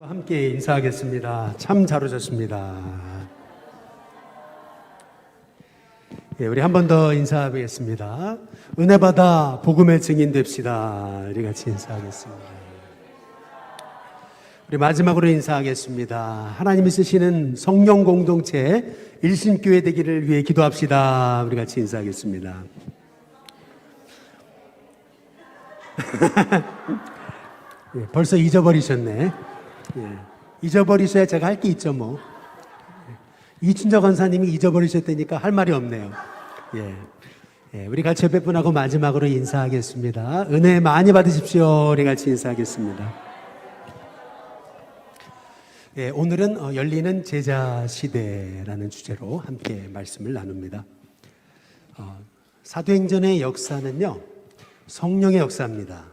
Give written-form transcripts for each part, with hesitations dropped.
함께 인사하겠습니다. 참 잘 오셨습니다. 예, 우리 한 번 더 인사하겠습니다. 은혜 받아 복음의 증인 됩시다. 우리 같이 인사하겠습니다. 우리 마지막으로 인사하겠습니다. 하나님이 쓰시는 성령 공동체 일신교회 되기를 위해 기도합시다. 우리 같이 인사하겠습니다. 예, 벌써 잊어버리셨네. 예, 잊어버리셔야 제가 할 게 있죠 뭐. 이춘자 권사님이 잊어버리셨다니까 할 말이 없네요. 우리 같이 옆에 분하고 마지막으로 인사하겠습니다. 은혜 많이 받으십시오. 우리 같이 인사하겠습니다. 오늘은 열리는 제자 시대라는 주제로 함께 말씀을 나눕니다. 사도행전의 역사는요, 성령의 역사입니다.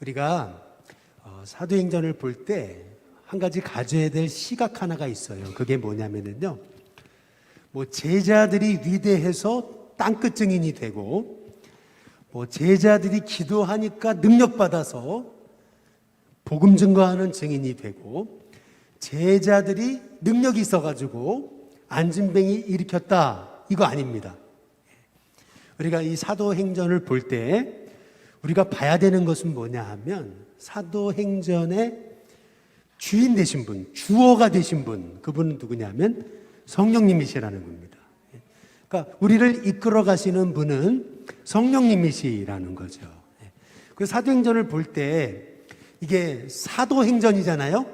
우리가 사도행전을 볼 때 한 가지 가져야 될 시각 하나가 있어요. 그게 뭐냐면요, 제자들이 위대해서 땅끝 증인이 되고, 제자들이 기도하니까 능력받아서 복음 증거하는 증인이 되고, 제자들이 능력이 있어가지고 안진뱅이 일으켰다, 이거 아닙니다. 우리가 이 사도행전을 볼 때 우리가 봐야 되는 것은 뭐냐 하면, 사도행전의 주인 되신 분, 주어가 되신 분, 그분은 누구냐면 성령님이시라는 겁니다. 그러니까 우리를 이끌어 가시는 분은 성령님이시라는 거죠. 그 사도행전을 볼 때 이게 사도행전이잖아요.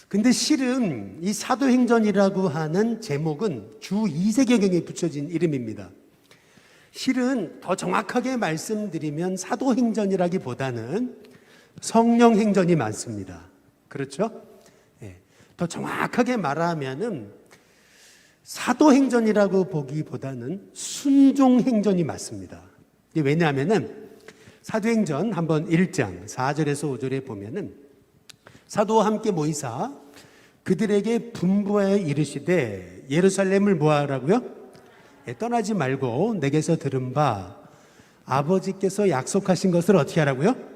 근데 실은 이 사도행전이라고 하는 제목은 주 2세경에 붙여진 이름입니다. 실은 더 정확하게 말씀드리면 사도행전이라기보다는 성령행전이 많습니다. 그렇죠? 더 정확하게 말하면은 사도행전이라고 보기보다는 순종행전이 맞습니다. 왜냐하면은 사도행전 한번 1장 4절에서 5절에 보면은 사도와 함께 모이사 그들에게 분부하여 이르시되 예루살렘을 뭐하라고요? 떠나지 말고 내게서 들은 바 아버지께서 약속하신 것을 어떻게 하라고요?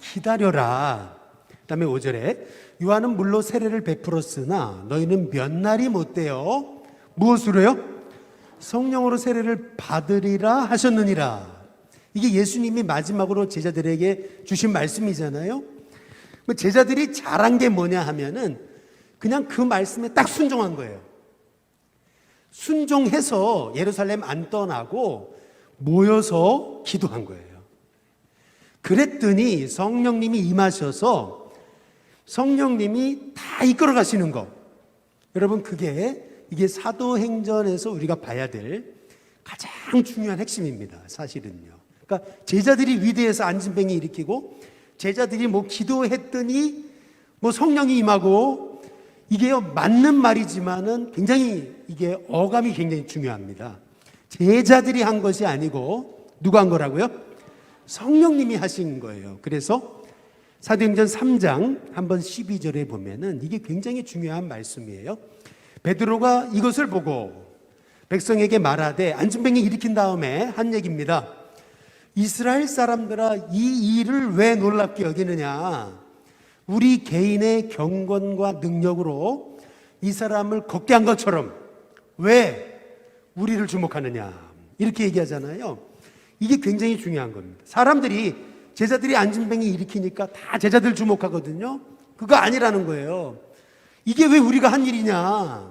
기다려라. 그 다음에 5절에 요한은 물로 세례를 베풀었으나 너희는 몇 날이 못되어 무엇으로요? 성령으로 세례를 받으리라 하셨느니라. 이게 예수님이 마지막으로 제자들에게 주신 말씀이잖아요. 제자들이 잘한 게 뭐냐 하면은 그냥 그 말씀에 딱 순종한 거예요. 순종해서 예루살렘 안 떠나고 모여서 기도한 거예요. 그랬더니 성령님이 임하셔서 성령님이 다 이끌어 가시는 거. 여러분, 이게 사도행전에서 우리가 봐야 될 가장 중요한 핵심입니다. 사실은요. 그러니까 제자들이 위대해서 안진뱅이 일으키고, 제자들이 기도했더니 성령이 임하고, 이게 맞는 말이지만은 굉장히 이게 어감이 굉장히 중요합니다. 제자들이 한 것이 아니고 누가 한 거라고요? 성령님이 하신 거예요. 그래서 사도행전 3장 한번 12절에 보면은 이게 굉장히 중요한 말씀이에요. 베드로가 이것을 보고 백성에게 말하되, 안진뱅이 일으킨 다음에 한 얘기입니다. 이스라엘 사람들아, 이 일을 왜 놀랍게 여기느냐? 우리 개인의 경건과 능력으로 이 사람을 걷게 한 것처럼 왜 우리를 주목하느냐? 이렇게 얘기하잖아요. 이게 굉장히 중요한 겁니다. 제자들이 안진뱅이 일으키니까 다 제자들 주목하거든요. 그거 아니라는 거예요. 이게 왜 우리가 한 일이냐?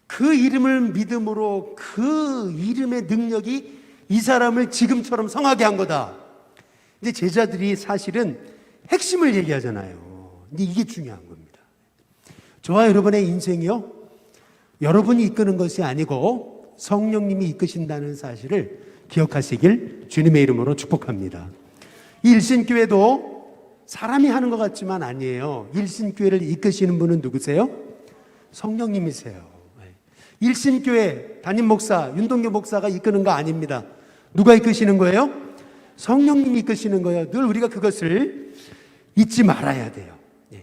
그 이름을 믿음으로 그 이름의 능력이 이 사람을 지금처럼 성하게 한 거다. 이제 제자들이 사실은 핵심을 얘기하잖아요. 근데 이게 중요한 겁니다. 저와 여러분의 인생이요, 여러분이 이끄는 것이 아니고 성령님이 이끄신다는 사실을 기억하시길 주님의 이름으로 축복합니다. 이 일신교회도 사람이 하는 것 같지만 아니에요. 일신교회를 이끄시는 분은 누구세요? 성령님이세요. 일신교회 담임 목사, 윤동규 목사가 이끄는 거 아닙니다. 누가 이끄시는 거예요? 성령님이 이끄시는 거예요. 늘 우리가 그것을 잊지 말아야 돼요.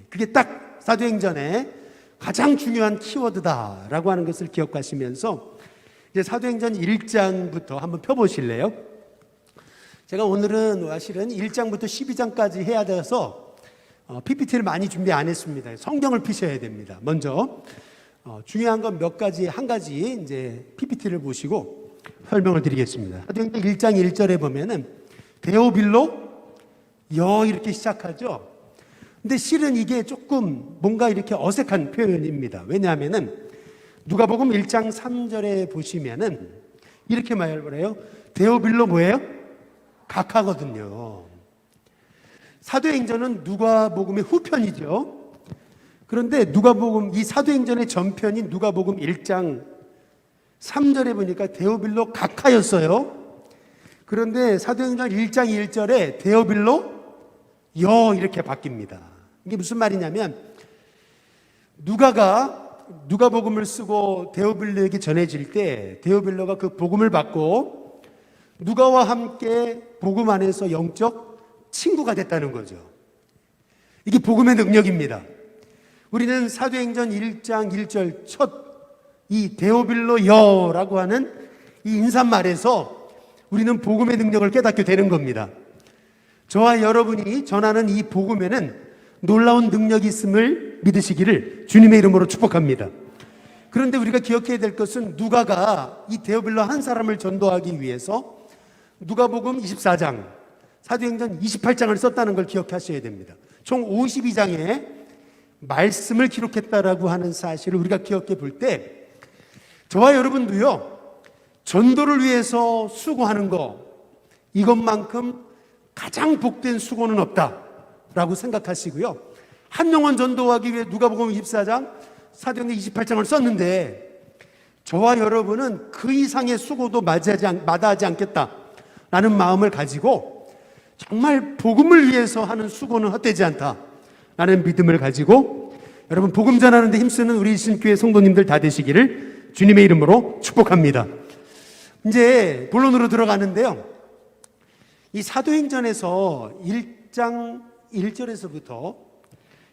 그게 딱 사도행전의 가장 중요한 키워드다라고 하는 것을 기억하시면서 이제 사도행전 1장부터 한번 펴보실래요? 제가 오늘은 사실은 1장부터 12장까지 해야 돼서 PPT를 많이 준비 안 했습니다. 성경을 피셔야 됩니다. 먼저 중요한 건 몇 가지, 한 가지 이제 PPT를 보시고 설명을 드리겠습니다. 사도행전 1장 1절에 보면은 데오빌로 여 이렇게 시작하죠. 근데 실은 이게 조금 뭔가 이렇게 어색한 표현입니다. 왜냐하면은 누가복음 1장 3절에 보시면은 이렇게 말을 해요. 데오빌로 뭐예요? 각하거든요. 사도행전은 누가복음의 후편이죠. 그런데 누가복음, 이 사도행전의 전편인 누가복음 1장 3절에 보니까 데오빌로 각하였어요. 그런데 사도행전 1장 1절에 데오빌로 여 이렇게 바뀝니다. 이게 무슨 말이냐면 누가복음을 쓰고 데오빌로에게 전해질 때 데오빌로가 그 복음을 받고 누가와 함께 복음 안에서 영적 친구가 됐다는 거죠. 이게 복음의 능력입니다. 우리는 사도행전 1장 1절 첫 이 데오빌로 여라고 하는 이 인사말에서 우리는 복음의 능력을 깨닫게 되는 겁니다. 저와 여러분이 전하는 이 복음에는 놀라운 능력이 있음을 믿으시기를 주님의 이름으로 축복합니다. 그런데 우리가 기억해야 될 것은 누가가 이 데오빌로 한 사람을 전도하기 위해서 누가복음 24장, 사도행전 28장을 썼다는 걸 기억하셔야 됩니다. 총 52장의 말씀을 기록했다라고 하는 사실을 우리가 기억해 볼 때 저와 여러분도요, 전도를 위해서 수고하는 거 이것만큼 가장 복된 수고는 없다라고 생각하시고요. 한 영혼 전도하기 위해 누가복음 24장, 사도행전 28장을 썼는데 저와 여러분은 그 이상의 수고도 마다하지 않겠다라는 마음을 가지고 정말 복음을 위해서 하는 수고는 헛되지 않다라는 믿음을 가지고 여러분 복음 전하는 데 힘쓰는 우리 신교회 성도님들 다 되시기를 주님의 이름으로 축복합니다. 이제 본론으로 들어가는데요. 이 사도행전에서 1장 1절에서부터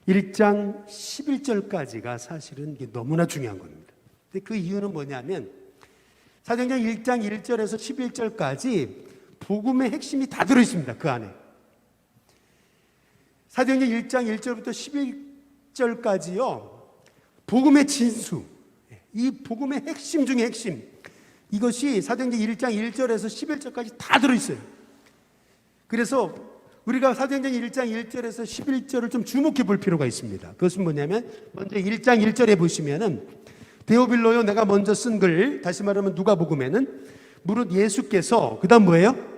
1장 11절까지가 사실은 이게 너무나 중요한 겁니다. 근데 그 이유는 뭐냐면 사도행전 1장 1절에서 11절까지 복음의 핵심이 다 들어있습니다. 그 안에. 사도행전 1장 1절부터 11절까지요. 복음의 진수, 이 복음의 핵심 중에 핵심, 이것이 사도행전 1장 1절에서 11절까지 다 들어있어요. 그래서 우리가 사도행전 1장 1절에서 11절을 좀 주목해 볼 필요가 있습니다. 그것은 뭐냐면 먼저 1장 1절에 보시면은 데오빌로요 내가 먼저 쓴 글, 다시 말하면 누가복음에는 무릇 예수께서 그 다음 뭐예요?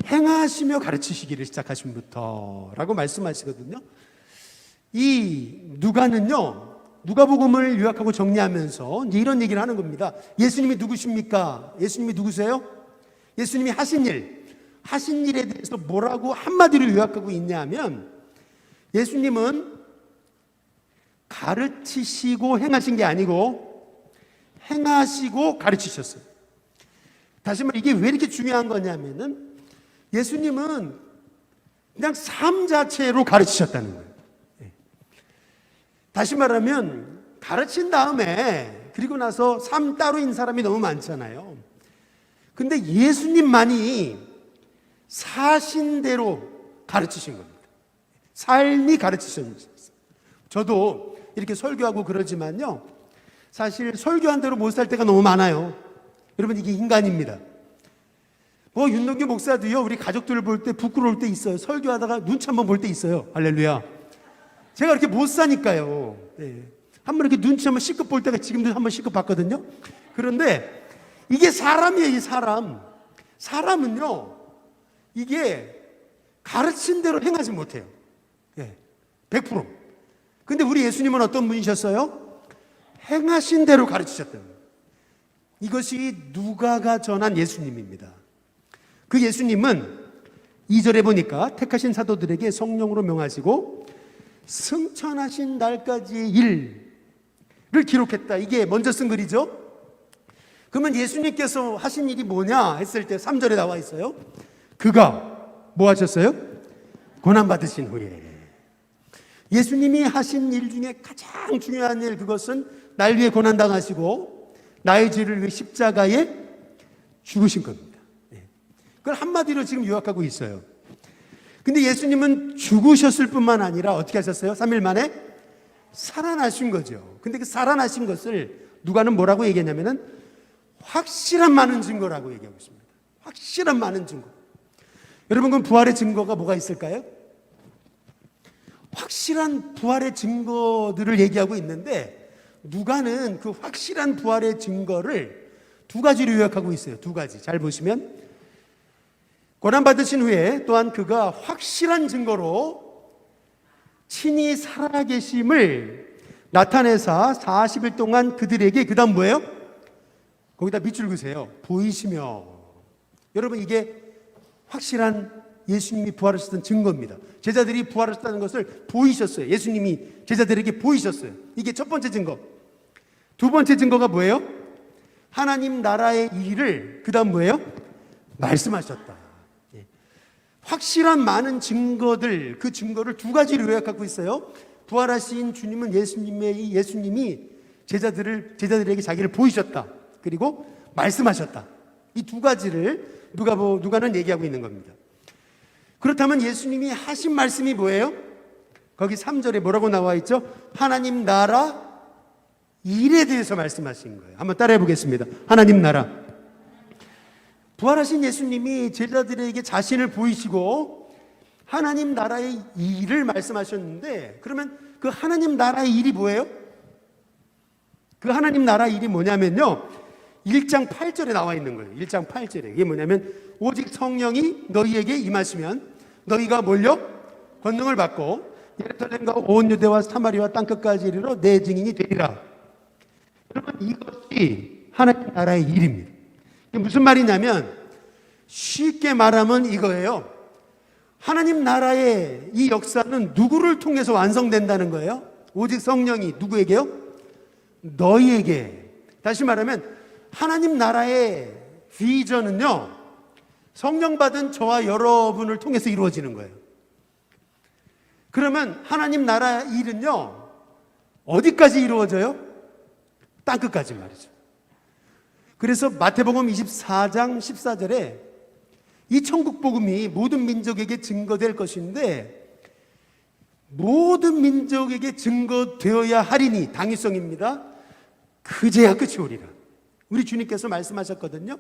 행하시며 가르치시기를 시작하심부터 라고 말씀하시거든요. 이 누가는요, 누가복음을 요약하고 정리하면서 이제 이런 얘기를 하는 겁니다. 예수님이 누구십니까? 예수님이 누구세요? 예수님이 하신 일에 대해서 뭐라고 한마디로 요약하고 있냐면 예수님은 가르치시고 행하신 게 아니고 행하시고 가르치셨어요. 다시 말해 이게 왜 이렇게 중요한 거냐면은 예수님은 그냥 삶 자체로 가르치셨다는 거예요. 다시 말하면 가르친 다음에 그리고 나서 삶 따로인 사람이 너무 많잖아요. 근데 예수님만이 사신 대로 가르치신 겁니다. 삶이 가르치셨어요. 저도 이렇게 설교하고 그러지만요, 사실 설교한 대로 못 살 때가 너무 많아요. 여러분 이게 인간입니다. 윤동규 목사도요, 우리 가족들을 볼 때 부끄러울 때 있어요. 설교하다가 눈치 한번 볼 때 있어요. 할렐루야. 제가 이렇게 못 사니까요. 네. 한번 이렇게 눈치 한번 시급 볼 때가 지금도 한번 시급 봤거든요. 그런데 이게 사람이에요, 이 사람. 사람은요, 이게 가르친 대로 행하지 못해요. 네. 100%. 근데 우리 예수님은 어떤 분이셨어요? 행하신 대로 가르치셨다는 거예요. 이것이 누가가 전한 예수님입니다. 그 예수님은 2절에 보니까 택하신 사도들에게 성령으로 명하시고 승천하신 날까지의 일을 기록했다. 이게 먼저 쓴 글이죠. 그러면 예수님께서 하신 일이 뭐냐 했을 때 3절에 나와 있어요. 그가 뭐 하셨어요? 고난받으신 후에. 예수님이 하신 일 중에 가장 중요한 일, 그것은 날 위해 고난당하시고 나의 죄를 위해 십자가에 죽으신 겁니다. 그걸 한마디로 지금 요약하고 있어요. 근데 예수님은 죽으셨을 뿐만 아니라 어떻게 하셨어요? 3일 만에 살아나신 거죠. 근데 그 살아나신 것을 누가는 뭐라고 얘기했냐면은 확실한 많은 증거라고 얘기하고 있습니다. 확실한 많은 증거. 여러분, 그럼 부활의 증거가 뭐가 있을까요? 확실한 부활의 증거들을 얘기하고 있는데 누가는 그 확실한 부활의 증거를 두 가지로 요약하고 있어요. 두 가지. 잘 보시면 고난받으신 후에 또한 그가 확실한 증거로 친히 살아계심을 나타내사 40일 동안 그들에게 그 다음 뭐예요? 거기다 밑줄 그으세요. 보이시며. 여러분, 이게 확실한 예수님이 부활하셨던 증거입니다. 제자들이 부활하셨다는 것을 보이셨어요. 예수님이 제자들에게 보이셨어요. 이게 첫 번째 증거. 두 번째 증거가 뭐예요? 하나님 나라의 일을 그 다음 뭐예요? 말씀하셨다. 확실한 많은 증거들, 그 증거를 두 가지로 요약하고 있어요. 부활하신 주님은 예수님이 제자들에게 자기를 보이셨다. 그리고 말씀하셨다. 이 두 가지를 누가는 얘기하고 있는 겁니다. 그렇다면 예수님이 하신 말씀이 뭐예요? 거기 3절에 뭐라고 나와 있죠? 하나님 나라 일에 대해서 말씀하신 거예요. 한번 따라해 보겠습니다. 하나님 나라. 부활하신 예수님이 제자들에게 자신을 보이시고 하나님 나라의 일을 말씀하셨는데, 그러면 그 하나님 나라의 일이 뭐예요? 그 하나님 나라의 일이 뭐냐면요, 1장 8절에 나와 있는 거예요. 1장 8절에. 이게 뭐냐면 오직 성령이 너희에게 임하시면 너희가 몰려 권능을 받고 예루살렘과 온 유대와 사마리아 땅끝까지 이르러 내 증인이 되리라. 여러분, 이것이 하나님 나라의 일입니다. 이게 무슨 말이냐면 쉽게 말하면 이거예요. 하나님 나라의 이 역사는 누구를 통해서 완성된다는 거예요? 오직 성령이 누구에게요? 너희에게. 다시 말하면 하나님 나라의 비전은요, 성령 받은 저와 여러분을 통해서 이루어지는 거예요. 그러면 하나님 나라 일은요, 어디까지 이루어져요? 땅끝까지 말이죠. 그래서 마태복음 24장 14절에 이 천국 복음이 모든 민족에게 증거될 것인데 모든 민족에게 증거되어야 하리니, 당위성입니다. 그제야 끝이 오리라. 우리 주님께서 말씀하셨거든요.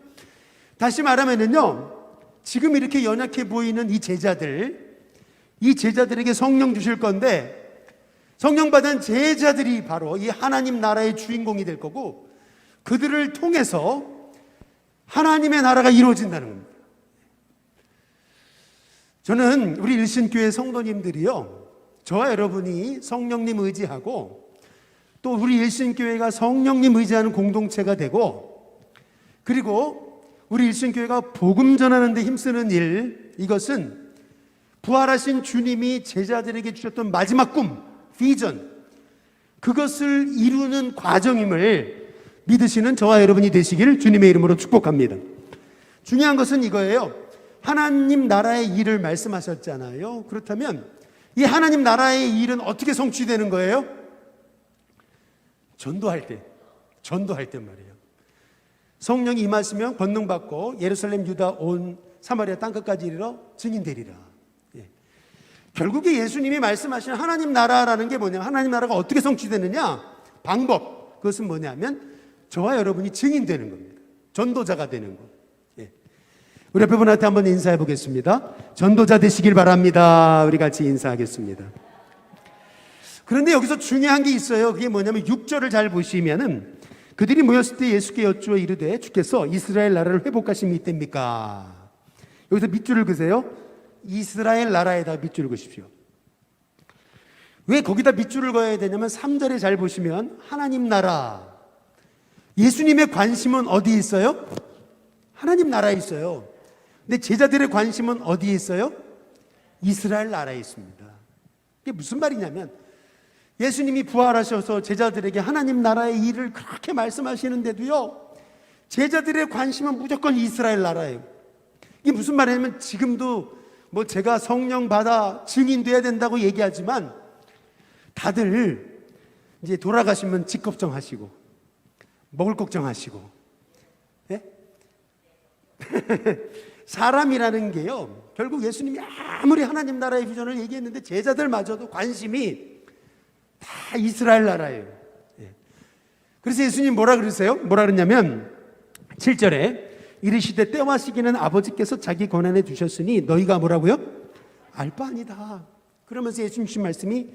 다시 말하면은요, 지금 이렇게 연약해 보이는 이 제자들에게 성령 주실 건데 성령 받은 제자들이 바로 이 하나님 나라의 주인공이 될 거고 그들을 통해서 하나님의 나라가 이루어진다는 겁니다. 저는 우리 일신교회 성도님들이요, 저와 여러분이 성령님 의지하고 또 우리 일신교회가 성령님 의지하는 공동체가 되고, 그리고 우리 일신교회가 복음 전하는 데 힘쓰는 일, 이것은 부활하신 주님이 제자들에게 주셨던 마지막 꿈, 비전, 그것을 이루는 과정임을 믿으시는 저와 여러분이 되시기를 주님의 이름으로 축복합니다. 중요한 것은 이거예요. 하나님 나라의 일을 말씀하셨잖아요. 그렇다면 이 하나님 나라의 일은 어떻게 성취되는 거예요? 전도할 때 말이에요. 성령이 임하시면 권능 받고 예루살렘, 유다, 온 사마리아 땅끝까지 이르러 증인되리라. 결국에 예수님이 말씀하신 하나님 나라라는 게 뭐냐면, 하나님 나라가 어떻게 성취되느냐, 방법, 그것은 뭐냐면 저와 여러분이 증인되는 겁니다. 전도자가 되는 것. 우리 옆에 분한테 한번 인사해 보겠습니다. 전도자 되시길 바랍니다. 우리 같이 인사하겠습니다. 그런데 여기서 중요한 게 있어요. 그게 뭐냐면 6절을 잘 보시면은 그들이 모였을 때 예수께 여쭈어 이르되 주께서 이스라엘 나라를 회복하심이 있답니까? 여기서 밑줄을 그으세요. 이스라엘 나라에다 밑줄을 그으십시오. 왜 거기다 밑줄을 그어야 되냐면 3절에 잘 보시면 하나님 나라, 예수님의 관심은 어디에 있어요? 하나님 나라에 있어요. 근데 제자들의 관심은 어디에 있어요? 이스라엘 나라에 있습니다. 이게 무슨 말이냐면 예수님이 부활하셔서 제자들에게 하나님 나라의 일을 그렇게 말씀하시는데도요, 제자들의 관심은 무조건 이스라엘 나라예요. 이게 무슨 말이냐면 지금도 뭐 제가 성령 받아 증인돼야 된다고 얘기하지만 다들 이제 돌아가시면 집 걱정하시고 먹을 걱정하시고, 예? 사람이라는 게요, 결국 예수님이 아무리 하나님 나라의 비전을 얘기했는데 제자들마저도 관심이 다 이스라엘 나라예요. 그래서 예수님 뭐라 그러세요? 뭐라 그러냐면 7절에 이르시되 때와 시기는 아버지께서 자기 권한에 두셨으니 너희가 뭐라고요? 알 바 아니다. 그러면서 예수님 주신 말씀이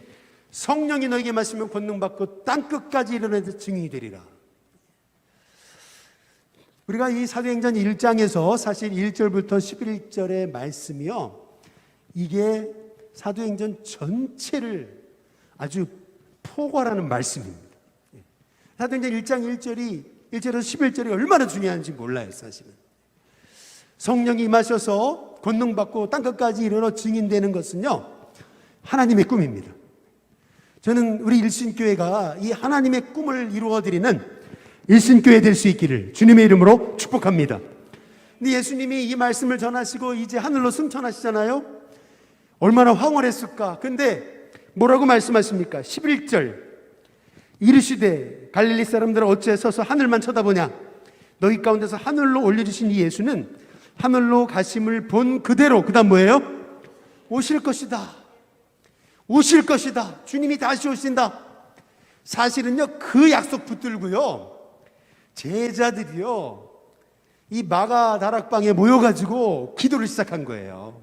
성령이 너희에게 마시면 권능받고 땅끝까지 이르러서 증인이 되리라. 우리가 이 사도행전 1장에서 사실 1절부터 11절의 말씀이요, 이게 사도행전 전체를 아주 포괄하는 말씀입니다. 사도행전 1장 1절에서 11절이 얼마나 중요한지 몰라요, 사실은. 성령이 임하셔서 권능받고 땅끝까지 이르러 증인되는 것은요, 하나님의 꿈입니다. 저는 우리 일신교회가 이 하나님의 꿈을 이루어드리는 일신교회 될 수 있기를 주님의 이름으로 축복합니다. 근데 예수님이 이 말씀을 전하시고 이제 하늘로 승천하시잖아요. 얼마나 황홀했을까. 근데 뭐라고 말씀하십니까? 11절 이르시되 갈릴리 사람들은 어찌 서서 하늘만 쳐다보냐. 너희 가운데서 하늘로 올려주신 이 예수는 하늘로 가심을 본 그대로, 그 다음 뭐예요? 오실 것이다. 오실 것이다. 주님이 다시 오신다. 사실은요, 그 약속 붙들고요, 제자들이요, 이 마가 다락방에 모여가지고 기도를 시작한 거예요.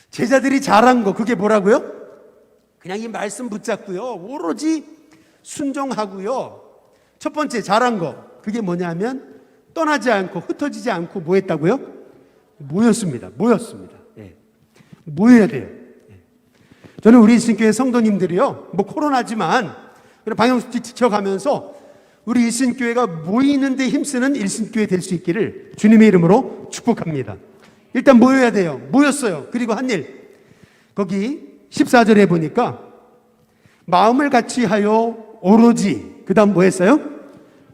제자들이 잘한 거, 그게 뭐라고요? 그냥 이 말씀 붙잡고요, 오로지 순종하고요. 첫 번째 잘한 거, 그게 뭐냐면 떠나지 않고 흩어지지 않고 뭐 했다고요? 모였습니다. 모여야 돼요. 저는 우리 일신교회 성도님들이요, 뭐 코로나지만 방역수칙 지켜가면서 우리 일신교회가 모이는 데 힘쓰는 일신교회 될 수 있기를 주님의 이름으로 축복합니다. 일단 모여야 돼요. 모였어요. 그리고 한 일, 거기 14절에 보니까 마음을 같이 하여 오로지, 그 다음 뭐 했어요?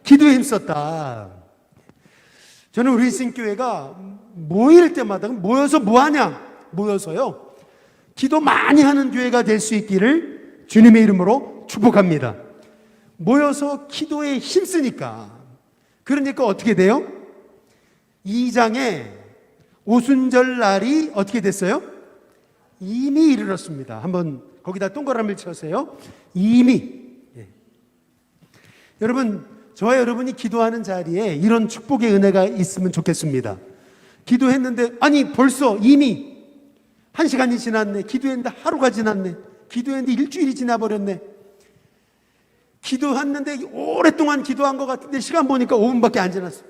기도에 힘썼다. 저는 우리 일신교회가 모일 때마다 모여서 뭐 하냐? 모여서요, 기도 많이 하는 교회가 될 수 있기를 주님의 이름으로 축복합니다. 모여서 기도에 힘쓰니까, 그러니까 어떻게 돼요? 2장에 오순절 날이 어떻게 됐어요? 이미 이르렀습니다. 한번 거기다 동그라미를 쳐세요. 이미. 여러분, 저와 여러분이 기도하는 자리에 이런 축복의 은혜가 있으면 좋겠습니다. 기도했는데 아니 벌써 이미 1시간이 지났네. 기도했는데 하루가 지났네. 기도했는데 일주일이 지나버렸네. 기도했는데 오랫동안 기도한 것 같은데 시간 보니까 5분밖에 안 지났어요.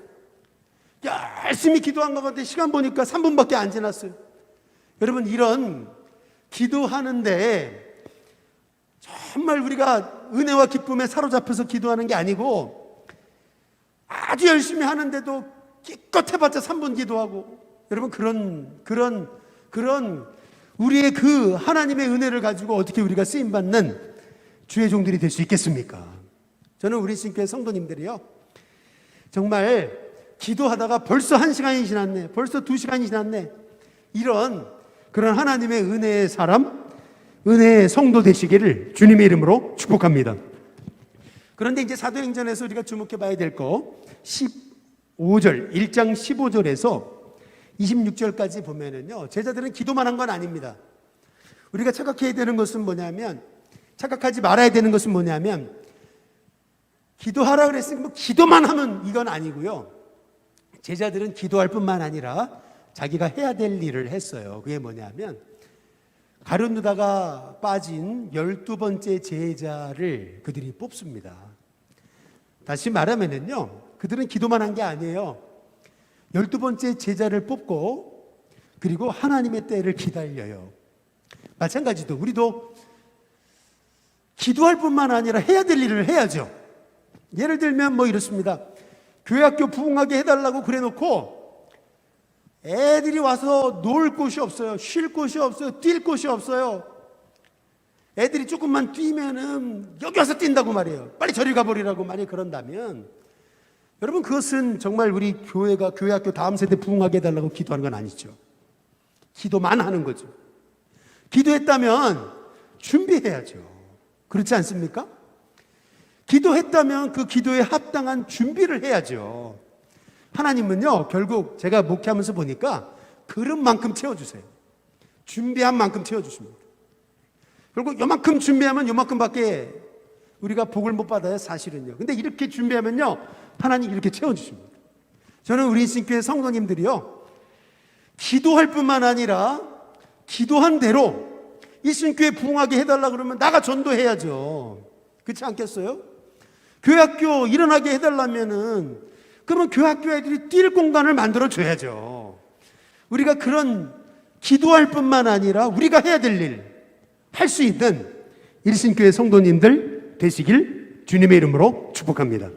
열심히 기도한 것 같은데 시간 보니까 3분밖에 안 지났어요. 여러분, 이런 기도하는데 정말 우리가 은혜와 기쁨에 사로잡혀서 기도하는 게 아니고 아주 열심히 하는데도 기껏 해봤자 3분 기도하고, 여러분 그런 우리의 그 하나님의 은혜를 가지고 어떻게 우리가 쓰임받는 주의 종들이 될 수 있겠습니까? 저는 우리 신교회 성도님들이요, 정말 기도하다가 벌써 1시간이 지났네, 벌써 2시간이 지났네, 그런 하나님의 은혜의 사람, 은혜의 성도 되시기를 주님의 이름으로 축복합니다. 그런데 이제 사도행전에서 우리가 주목해 봐야 될 거 15절, 1장 15절에서 26절까지 보면은요, 제자들은 기도만 한 건 아닙니다. 우리가 착각해야 되는 것은 뭐냐면, 착각하지 말아야 되는 것은 뭐냐면, 기도하라 그랬으니까 뭐 기도만 하면 이건 아니고요. 제자들은 기도할 뿐만 아니라 자기가 해야 될 일을 했어요. 그게 뭐냐면, 가룟 유다가 빠진 12번째 제자를 그들이 뽑습니다. 다시 말하면은요, 그들은 기도만 한 게 아니에요. 12번째 제자를 뽑고 그리고 하나님의 때를 기다려요. 마찬가지로 우리도 기도할 뿐만 아니라 해야 될 일을 해야죠. 예를 들면 뭐 이렇습니다. 교회학교 부흥하게 해달라고 그래놓고 애들이 와서 놀 곳이 없어요. 쉴 곳이 없어요. 뛸 곳이 없어요. 애들이 조금만 뛰면은 여기 와서 뛴다고 말이에요. 빨리 저리 가버리라고 만약 그런다면, 여러분, 그것은 정말 우리 교회가 교회학교 다음 세대 부흥하게 해달라고 기도하는 건 아니죠. 기도만 하는 거죠. 기도했다면 준비해야죠. 그렇지 않습니까? 기도했다면 그 기도에 합당한 준비를 해야죠. 하나님은요, 결국 제가 목회하면서 보니까 그릇만큼 채워주세요. 준비한 만큼 채워주십니다. 결국 요만큼 준비하면 요만큼밖에 우리가 복을 못 받아요, 사실은요. 근데 이렇게 준비하면요, 하나님 이렇게 채워주십니다. 저는 우리 신교회 성도님들이요, 기도할 뿐만 아니라 기도한 대로 이 신교회 부흥하게 해달라 그러면 나가 전도해야죠. 그렇지 않겠어요? 교회학교 일어나게 해달라면은 그러면 교회학교 애들이 뛸 공간을 만들어 줘야죠. 우리가 그런 기도할 뿐만 아니라 우리가 해야 될 일, 할 수 있는 일신교회 성도님들 되시길 주님의 이름으로 축복합니다.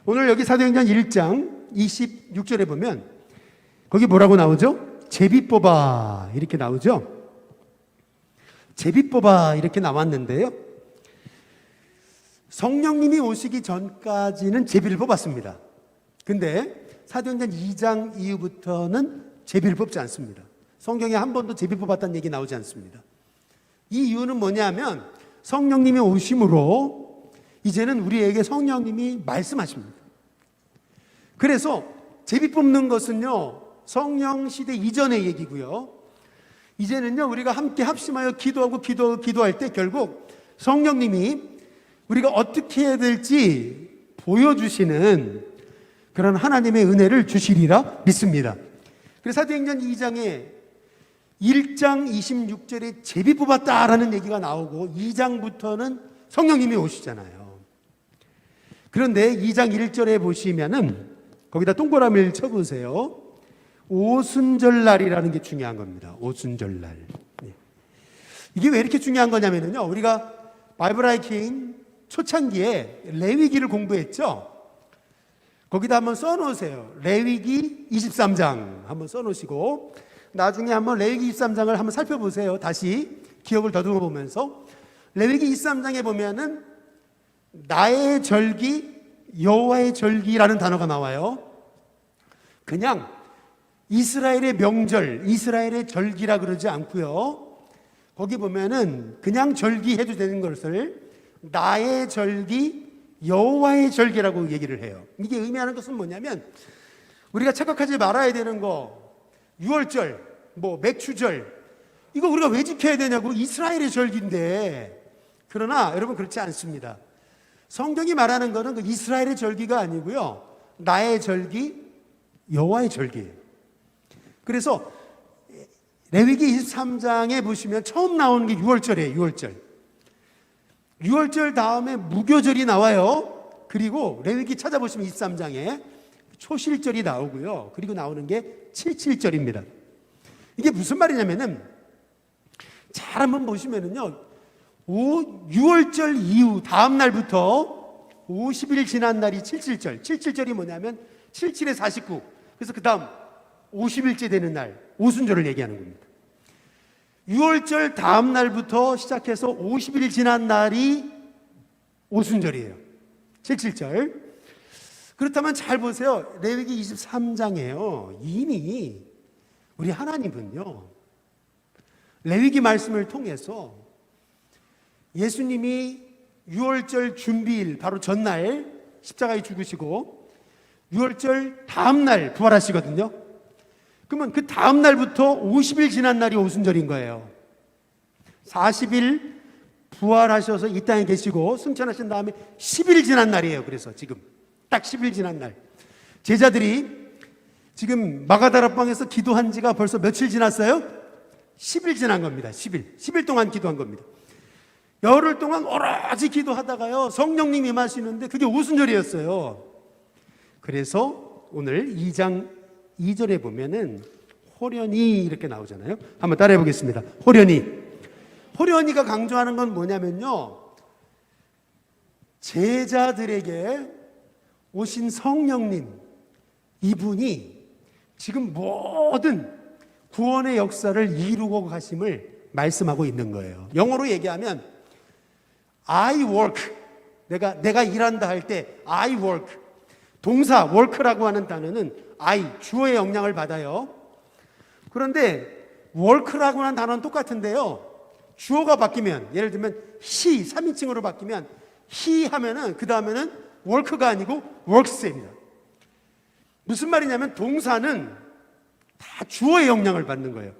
오늘 여기 사도행전 1장 26절에 보면 거기 뭐라고 나오죠? 제비 뽑아 이렇게 나오죠? 제비 뽑아 이렇게 나왔는데요, 성령님이 오시기 전까지는 제비를 뽑았습니다. 근데 사도행전 2장 이후부터는 제비를 뽑지 않습니다. 성경에 한 번도 제비 뽑았다는 얘기 나오지 않습니다. 이 이유는 뭐냐면 성령님이 오심으로 이제는 우리에게 성령님이 말씀하십니다. 그래서 제비 뽑는 것은요, 성령 시대 이전의 얘기고요. 이제는요, 우리가 함께 합심하여 기도할 때 결국 성령님이 우리가 어떻게 해야 될지 보여주시는 그런 하나님의 은혜를 주시리라 믿습니다. 그래서 사도행전 2장에 1장 26절에 제비 뽑았다라는 얘기가 나오고 2장부터는 성령님이 오시잖아요. 그런데 2장 1절에 보시면은 거기다 동그라미를 쳐보세요. 오순절날이라는 게 중요한 겁니다. 오순절날. 이게 왜 이렇게 중요한 거냐면요, 우리가 바이블 하이킹 초창기에 레위기를 공부했죠. 거기다 한번 써놓으세요. 레위기 23장 한번 써놓으시고 나중에 한번 레위기 23장을 한번 살펴보세요. 다시 기억을 더듬어 보면서 레위기 23장에 보면은 나의 절기, 여호와의 절기라는 단어가 나와요. 그냥 이스라엘의 명절, 이스라엘의 절기라 그러지 않고요. 거기 보면은 그냥 절기해도 되는 것을 나의 절기, 여호와의 절기라고 얘기를 해요. 이게 의미하는 것은 뭐냐면 우리가 착각하지 말아야 되는 거, 유월절, 맥추절, 이거 우리가 왜 지켜야 되냐고, 이스라엘의 절기인데. 그러나 여러분 그렇지 않습니다. 성경이 말하는 것은 그 이스라엘의 절기가 아니고요, 나의 절기, 여호와의 절기예요. 그래서 레위기 23장에 보시면 처음 나오는 게 유월절이에요. 유월절 다음에 무교절이 나와요. 그리고 레위기 찾아보시면 23장에 초실절이 나오고요. 그리고 나오는 게 칠칠절입니다. 이게 무슨 말이냐면은 잘 한번 보시면은요, 유월절 이후 다음 날부터 50일 지난 날이 칠칠절. 칠칠절이 뭐냐면 77에 49. 그래서 그 다음 50일째 되는 날, 오순절을 얘기하는 겁니다. 유월절 다음 날부터 시작해서 50일 지난 날이 오순절이에요. 칠칠절. 그렇다면 잘 보세요. 레위기 23장에요. 이미 우리 하나님은요, 레위기 말씀을 통해서 예수님이 유월절 준비일 바로 전날 십자가에 죽으시고 유월절 다음 날 부활하시거든요. 그러면 그 다음 날부터 50일 지난 날이 오순절인 거예요. 40일 부활하셔서 이 땅에 계시고 승천하신 다음에 10일 지난 날이에요. 그래서 지금 딱 10일 지난 날, 제자들이 지금 마가다락방에서 기도한 지가 벌써 며칠 지났어요? 10일 지난 겁니다. 10일 동안 기도한 겁니다. 열흘 동안 오로지 기도하다가요, 성령님 임하시는데 그게 오순절이었어요. 그래서 오늘 2장 2절에 보면은 호련히 이렇게 나오잖아요. 한번 따라해 보겠습니다. 호련히가 강조하는 건 뭐냐면요, 제자들에게 오신 성령님, 이분이 지금 모든 구원의 역사를 이루고 가심을 말씀하고 있는 거예요. 영어로 얘기하면 I work, 내가 일한다 할 때 I work, 동사 work라고 하는 단어는 I, 주어의 영향을 받아요. 그런데 work라고 하는 단어는 똑같은데요, 주어가 바뀌면, 예를 들면 he, 3인칭으로 바뀌면 he 하면은 그 다음에는 work가 아니고 works입니다. 무슨 말이냐면 동사는 다 주어의 영향을 받는 거예요.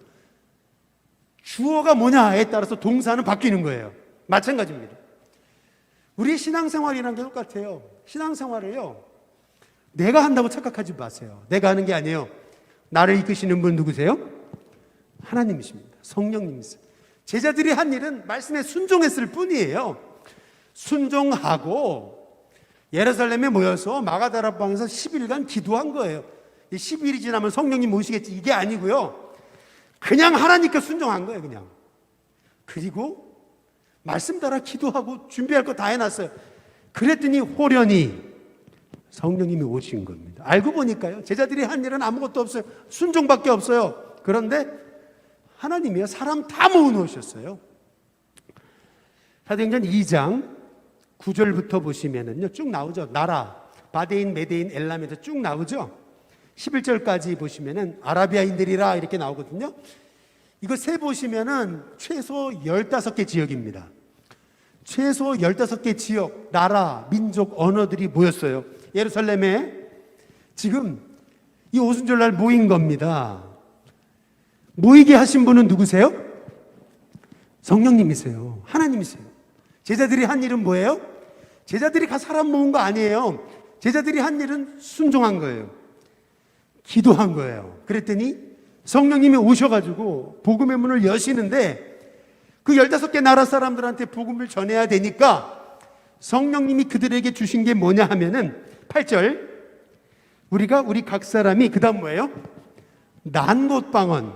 주어가 뭐냐에 따라서 동사는 바뀌는 거예요. 마찬가지입니다. 우리의 신앙생활이라는 게 똑같아요. 신앙생활을요, 내가 한다고 착각하지 마세요. 내가 하는 게 아니에요. 나를 이끄시는 분 누구세요? 하나님이십니다. 성령님이세요. 제자들이 한 일은 말씀에 순종했을 뿐이에요. 순종하고 예루살렘에 모여서 마가다락방에서 10일간 기도한 거예요. 10일이 지나면 성령님 오시겠지, 이게 아니고요, 그냥 하나님께 순종한 거예요. 그냥. 그리고 말씀 따라 기도하고 준비할 거 다 해놨어요. 그랬더니 호련히 성령님이 오신 겁니다. 알고 보니까요, 제자들이 한 일은 아무것도 없어요. 순종밖에 없어요. 그런데 하나님이요, 사람 다 모으셨어요. 사도행전 2장 9절부터 보시면은요, 쭉 나오죠. 나라, 바데인, 메데인, 엘람에서 쭉 나오죠. 11절까지 보시면은 아라비아인들이라 이렇게 나오거든요. 이거 세 보시면은 최소 15개 지역입니다. 최소 15개 지역, 나라, 민족, 언어들이 모였어요. 예루살렘에 지금 이 오순절날 모인 겁니다. 모이게 하신 분은 누구세요? 성령님이세요. 하나님이세요. 제자들이 한 일은 뭐예요? 제자들이 사람 모은 거 아니에요. 제자들이 한 일은 순종한 거예요. 기도한 거예요. 그랬더니 성령님이 오셔가지고 복음의 문을 여시는데, 그 15개 나라 사람들한테 복음을 전해야 되니까 성령님이 그들에게 주신 게 뭐냐 하면은 8절, 우리 각 사람이, 그 다음 뭐예요? 난곳방언,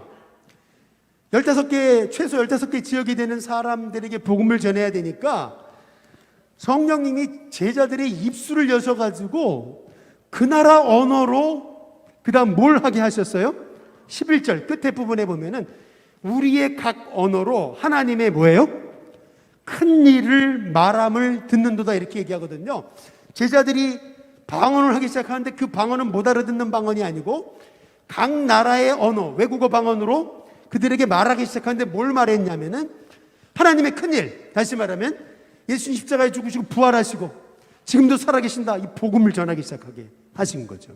15개, 최소 15개 지역이 되는 사람들에게 복음을 전해야 되니까 성령님이 제자들의 입술을 여셔가지고 그 나라 언어로 그 다음 뭘 하게 하셨어요? 11절 끝에 부분에 보면은 우리의 각 언어로 하나님의 뭐예요? 큰 일을 말함을 듣는도다, 이렇게 얘기하거든요. 제자들이 방언을 하기 시작하는데 그 방언은 못 알아듣는 방언이 아니고 각 나라의 언어, 외국어 방언으로 그들에게 말하기 시작하는데 뭘 말했냐면은 하나님의 큰 일, 다시 말하면 예수님 십자가에 죽으시고 부활하시고 지금도 살아계신다, 이 복음을 전하기 시작하게 하신 거죠.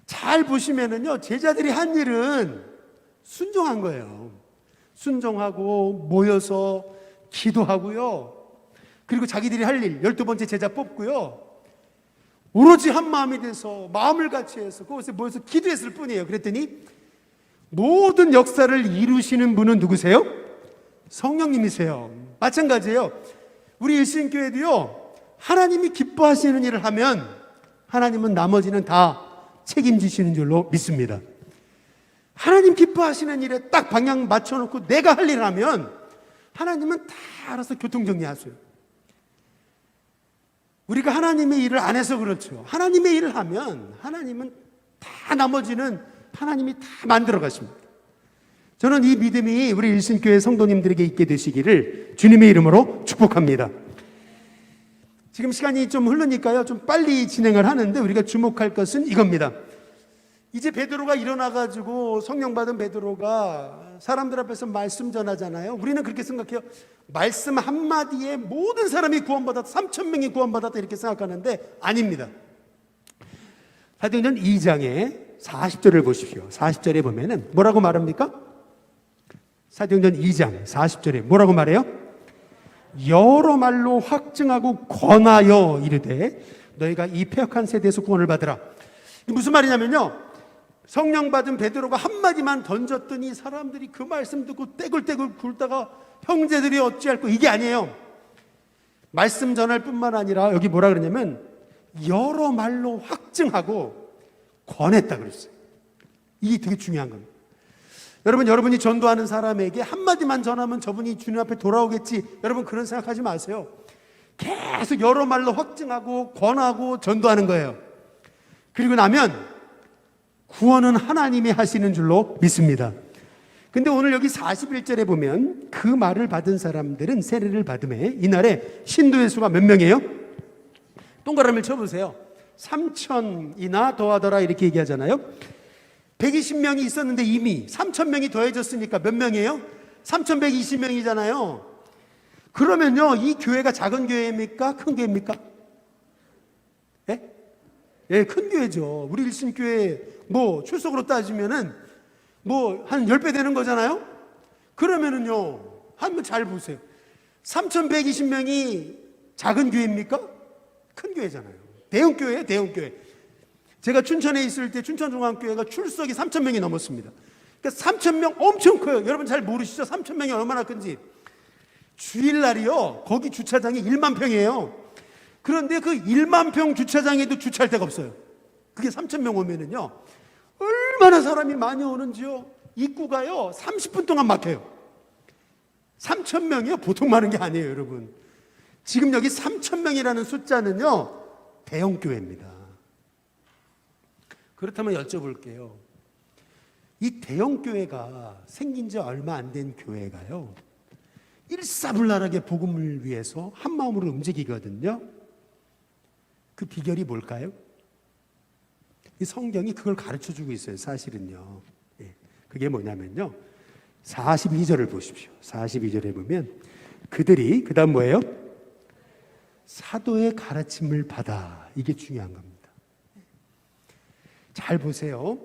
잘 보시면은요, 제자들이 한 일은 순종한 거예요. 순종하고 모여서 기도하고요, 그리고 자기들이 할 일, 12번째 제자 뽑고요, 오로지 한 마음이 돼서 마음을 같이 해서 그곳에 모여서 기도했을 뿐이에요. 그랬더니 모든 역사를 이루시는 분은 누구세요? 성령님이세요. 마찬가지예요. 우리 일신교회도요, 하나님이 기뻐하시는 일을 하면 하나님은 나머지는 다 책임지시는 줄로 믿습니다. 하나님 기뻐하시는 일에 딱 방향 맞춰놓고 내가 할 일을 하면 하나님은 다 알아서 교통정리하세요. 우리가 하나님의 일을 안 해서 그렇죠. 하나님의 일을 하면 하나님은 다, 나머지는 하나님이 다 만들어 가십니다. 저는 이 믿음이 우리 일신교회 성도님들에게 있게 되시기를 주님의 이름으로 축복합니다. 지금 시간이 좀 흐르니까요, 좀 빨리 진행을 하는데 우리가 주목할 것은 이겁니다. 이제 베드로가 일어나가지고, 성령 받은 베드로가 사람들 앞에서 말씀 전하잖아요. 우리는 그렇게 생각해요. 말씀 한마디에 모든 사람이 구원받았다, 3,000명이 구원받았다, 이렇게 생각하는데 아닙니다. 사도행전 2장에 40절을 보십시오. 40절에 보면은 뭐라고 말합니까? 사도행전 2장 40절에 뭐라고 말해요? 여러 말로 확증하고 권하여 이르되 너희가 이 패역한 세대에서 구원을 받으라. 무슨 말이냐면요, 성령 받은 베드로가 한마디만 던졌더니 사람들이 그 말씀 듣고 떼굴떼굴 굴다가 형제들이 어찌할꼬, 이게 아니에요. 말씀 전할 뿐만 아니라 여기 뭐라 그러냐면 여러 말로 확증하고 권했다 그랬어요. 이게 되게 중요한 겁니다. 여러분이 전도하는 사람에게 한마디만 전하면 저분이 주님 앞에 돌아오겠지, 여러분 그런 생각하지 마세요. 계속 여러 말로 확증하고 권하고 전도하는 거예요. 그리고 나면 구원은 하나님이 하시는 줄로 믿습니다. 근데 오늘 여기 41절에 보면 그 말을 받은 사람들은 세례를 받음에 이날에 신도의 수가 몇 명이에요? 동그라미를 쳐보세요. 3,000이나 더하더라, 이렇게 얘기하잖아요. 120명이 있었는데 이미 3,000명이 더해졌으니까 몇 명이에요? 3,120명이잖아요. 그러면요, 이 교회가 작은 교회입니까? 큰 교회입니까? 네? 예, 큰 교회죠. 우리 일신교회 뭐 출석으로 따지면은 뭐 한 10배 되는 거잖아요. 그러면은요, 한번 잘 보세요. 3,120명이 작은 교회입니까? 큰 교회잖아요. 대형 교회예요, 대형 교회. 제가 춘천에 있을 때 춘천중앙교회가 출석이 3,000명이 넘었습니다. 그러니까 3,000명 엄청 커요. 여러분 잘 모르시죠? 3,000명이 얼마나 큰지. 주일날이요, 거기 주차장이 1만 평이에요. 그런데 그 1만 평 주차장에도 주차할 데가 없어요. 그게 3,000명 오면은요, 얼마나 사람이 많이 오는지요. 입구가요, 30분 동안 막혀요. 3,000명이요, 보통 많은 게 아니에요, 여러분. 지금 여기 3,000명이라는 숫자는요, 대형 교회입니다. 그렇다면 여쭤볼게요. 이 대형 교회가 생긴 지 얼마 안 된 교회가요, 일사불란하게 복음을 위해서 한 마음으로 움직이거든요. 그 비결이 뭘까요? 이 성경이 그걸 가르쳐주고 있어요, 사실은요. 예, 그게 뭐냐면요, 42절을 보십시오. 42절에 보면 그들이, 그 다음 뭐예요? 사도의 가르침을 받아. 이게 중요한 겁니다. 잘 보세요.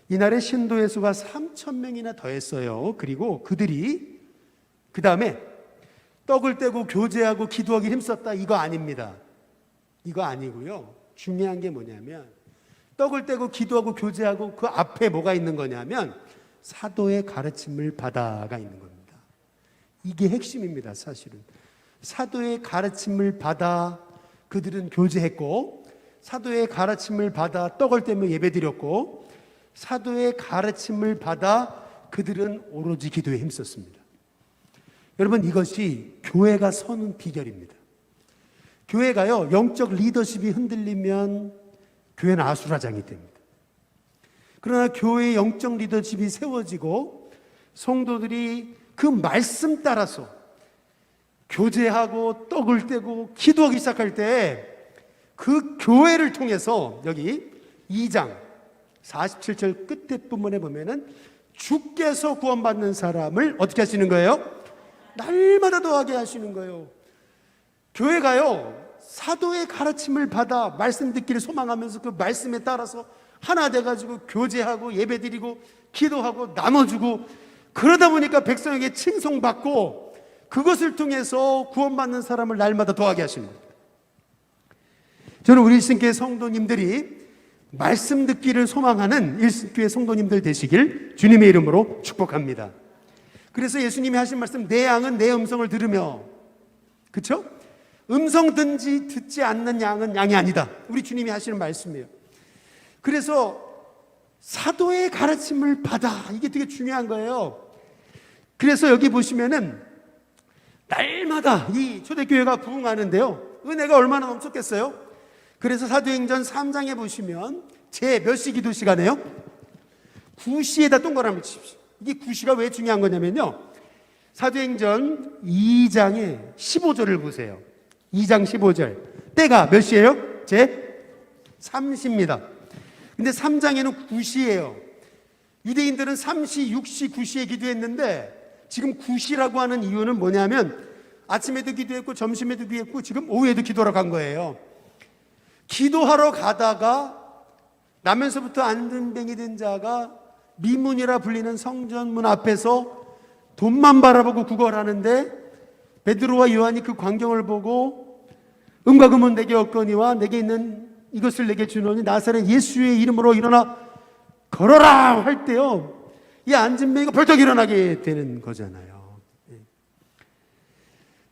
이날의 신도의 수가 3,000명이나 더했어요. 그리고 그들이 그 다음에 떡을 떼고 교제하고 기도하기 힘썼다. 이거 아닙니다. 이거 아니고요. 중요한 게 뭐냐면 떡을 떼고 기도하고 교제하고 그 앞에 뭐가 있는 거냐면 사도의 가르침을 받아가 있는 겁니다. 이게 핵심입니다, 사실은. 사도의 가르침을 받아 그들은 교제했고, 사도의 가르침을 받아 떡을 떼며 예배드렸고, 사도의 가르침을 받아 그들은 오로지 기도에 힘썼습니다. 여러분, 이것이 교회가 서는 비결입니다. 교회가요, 영적 리더십이 흔들리면 교회는 아수라장이 됩니다. 그러나 교회의 영적 리더십이 세워지고 성도들이 그 말씀 따라서 교제하고 떡을 떼고 기도하기 시작할 때 그 교회를 통해서 여기 2장 47절 끝에 부분에 보면은 주께서 구원받는 사람을 어떻게 하시는 거예요? 날마다 더하게 하시는 거예요. 교회가요, 사도의 가르침을 받아 말씀 듣기를 소망하면서 그 말씀에 따라서 하나 돼가지고 교제하고 예배드리고 기도하고 나눠주고, 그러다 보니까 백성에게 칭송받고 그것을 통해서 구원받는 사람을 날마다 더하게 하시는 거예요. 저는 우리 일신교회 성도님들이 말씀 듣기를 소망하는 일신교회 성도님들 되시길 주님의 이름으로 축복합니다. 그래서 예수님이 하신 말씀, 내 양은 내 음성을 들으며, 그렇죠? 음성 듣지 않는 양은 양이 아니다. 우리 주님이 하시는 말씀이에요. 그래서 사도의 가르침을 받아, 이게 되게 중요한 거예요. 그래서 여기 보시면은 날마다 이 초대교회가 부흥하는데요, 은혜가 얼마나 넘쳤겠어요? 그래서 사도행전 3장에 보시면 제 몇 시 기도 시간에요? 9시에다 동그라미 치십시오. 이게 9시가 왜 중요한 거냐면요, 사도행전 2장의 15절을 보세요. 2장 15절. 때가 몇 시예요? 제 3시입니다. 근데 3장에는 9시예요. 유대인들은 3시, 6시, 9시에 기도했는데 지금 9시라고 하는 이유는 뭐냐면 아침에도 기도했고 점심에도 기도했고 지금 오후에도 기도하러 간 거예요. 기도하러 가다가 나면서부터 안전뱅이 된 자가 미문이라 불리는 성전문 앞에서 돈만 바라보고 구걸하는데 베드로와 요한이 그 광경을 보고 은과 금은 내게 없거니와 내게 있는 이것을 내게 주노니 나사렛 예수의 이름으로 일어나 걸어라 할 때요, 이 안전뱅이가 벌떡 일어나게 되는 거잖아요.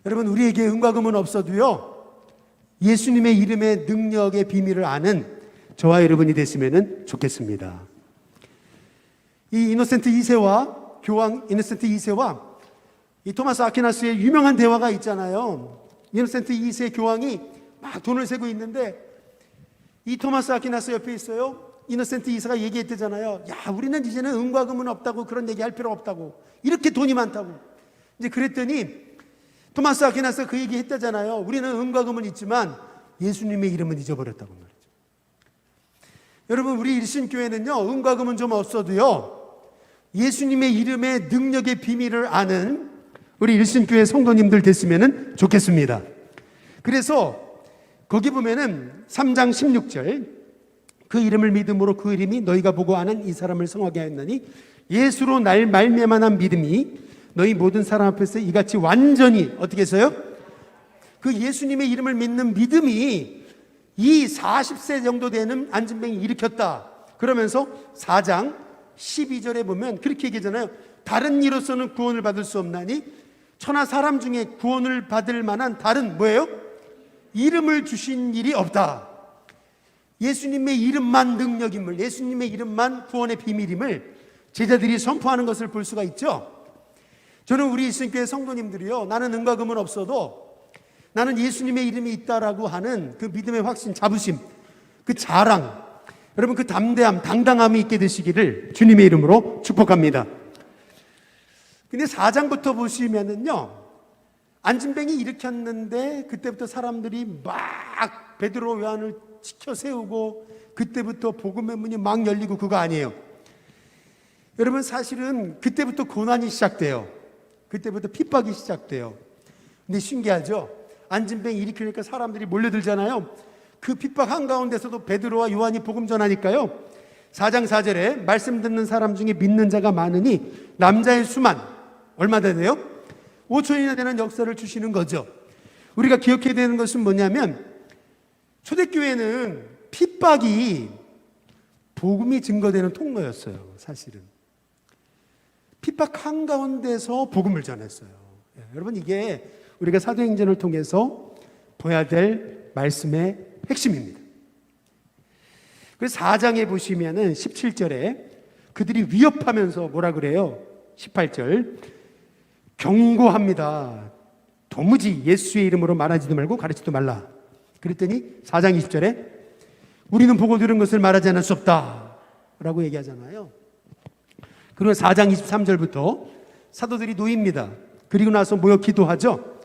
여러분, 우리에게 은과 금은 없어도요, 예수님의 이름의 능력의 비밀을 아는 저와 여러분이 됐으면 좋겠습니다. 이 이노센트 2세와 교황 이노센트 2세와 이 토마스 아퀴나스의 유명한 대화가 있잖아요. 이노센트 2세 교황이 막 돈을 세고 있는데 이 토마스 아퀴나스 옆에 있어요. 이노센트 2세가 얘기했대잖아요. 야, 우리는 이제는 은과 금은 없다고, 그런 얘기할 필요 없다고, 이렇게 돈이 많다고. 이제 그랬더니 토마스 아퀴나스가 그 얘기 했다잖아요. 우리는 은과 금은 있지만 예수님의 이름은 잊어버렸다고 말이죠. 여러분, 우리 일신교회는요, 은과 금은 좀 없어도요, 예수님의 이름의 능력의 비밀을 아는 우리 일신교회 성도님들 됐으면 좋겠습니다. 그래서 거기 보면은 3장 16절, 그 이름을 믿음으로 그 이름이 너희가 보고 아는 이 사람을 성하게 하였나니 예수로 날 말미암아 믿음이 너희 모든 사람 앞에서 이같이 완전히 어떻게 했어요? 그 예수님의 이름을 믿는 믿음이 이 40세 정도 되는 안진뱅이 일으켰다. 그러면서 4장 12절에 보면 그렇게 얘기하잖아요. 다른 이로서는 구원을 받을 수 없나니 천하 사람 중에 구원을 받을 만한 다른 뭐예요? 이름을 주신 일이 없다. 예수님의 이름만 능력임을, 예수님의 이름만 구원의 비밀임을 제자들이 선포하는 것을 볼 수가 있죠. 저는 우리 일신교회 성도님들이요, 나는 은과 금은 없어도 나는 예수님의 이름이 있다라고 하는 그 믿음의 확신, 자부심, 그 자랑, 여러분 그 담대함, 당당함이 있게 되시기를 주님의 이름으로 축복합니다. 근데 4장부터 보시면은요, 안진뱅이 일으켰는데 그때부터 사람들이 막 베드로 요한을 지켜 세우고 그때부터 복음의 문이 막 열리고 그거 아니에요. 여러분 사실은 그때부터 고난이 시작돼요. 그때부터 핍박이 시작돼요. 근데 신기하죠? 안진뱅이 일으키니까 사람들이 몰려들잖아요. 그 핍박 한가운데서도 베드로와 요한이 복음 전하니까요, 4장 4절에 말씀 듣는 사람 중에 믿는 자가 많으니 남자의 수만 얼마나 돼요? 5천이나 되는 역사를 주시는 거죠. 우리가 기억해야 되는 것은 뭐냐면 초대교회는 핍박이 복음이 증거되는 통로였어요. 사실은 핍박 한가운데서 복음을 전했어요. 여러분 이게 우리가 사도행전을 통해서 보아야 될 말씀의 핵심입니다. 그래서 4장에 보시면은 17절에 그들이 위협하면서 뭐라 그래요? 18절 경고합니다. 도무지 예수의 이름으로 말하지도 말고 가르치지도 말라. 그랬더니 4장 20절에 우리는 보고 들은 것을 말하지 않을 수 없다 라고 얘기하잖아요. 그리고 4장 23절부터 사도들이 놓입니다. 그리고 나서 모여 기도하죠.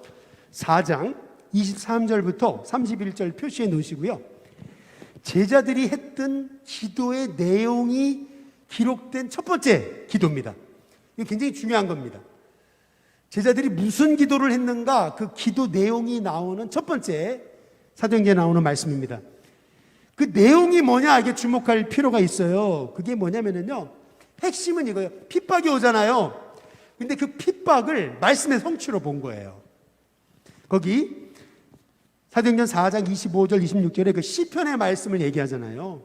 4장 23절부터 31절 표시해 놓으시고요, 제자들이 했던 기도의 내용이 기록된 첫 번째 기도입니다. 이거 굉장히 중요한 겁니다. 제자들이 무슨 기도를 했는가, 그 기도 내용이 나오는 첫 번째 사도행전에 나오는 말씀입니다. 그 내용이 뭐냐, 이게 주목할 필요가 있어요. 그게 뭐냐면요, 핵심은 이거예요. 핍박이 오잖아요. 근데 그 핍박을 말씀의 성취로 본 거예요. 거기 사도행전 4장 25절 26절에 그 시편의 말씀을 얘기하잖아요.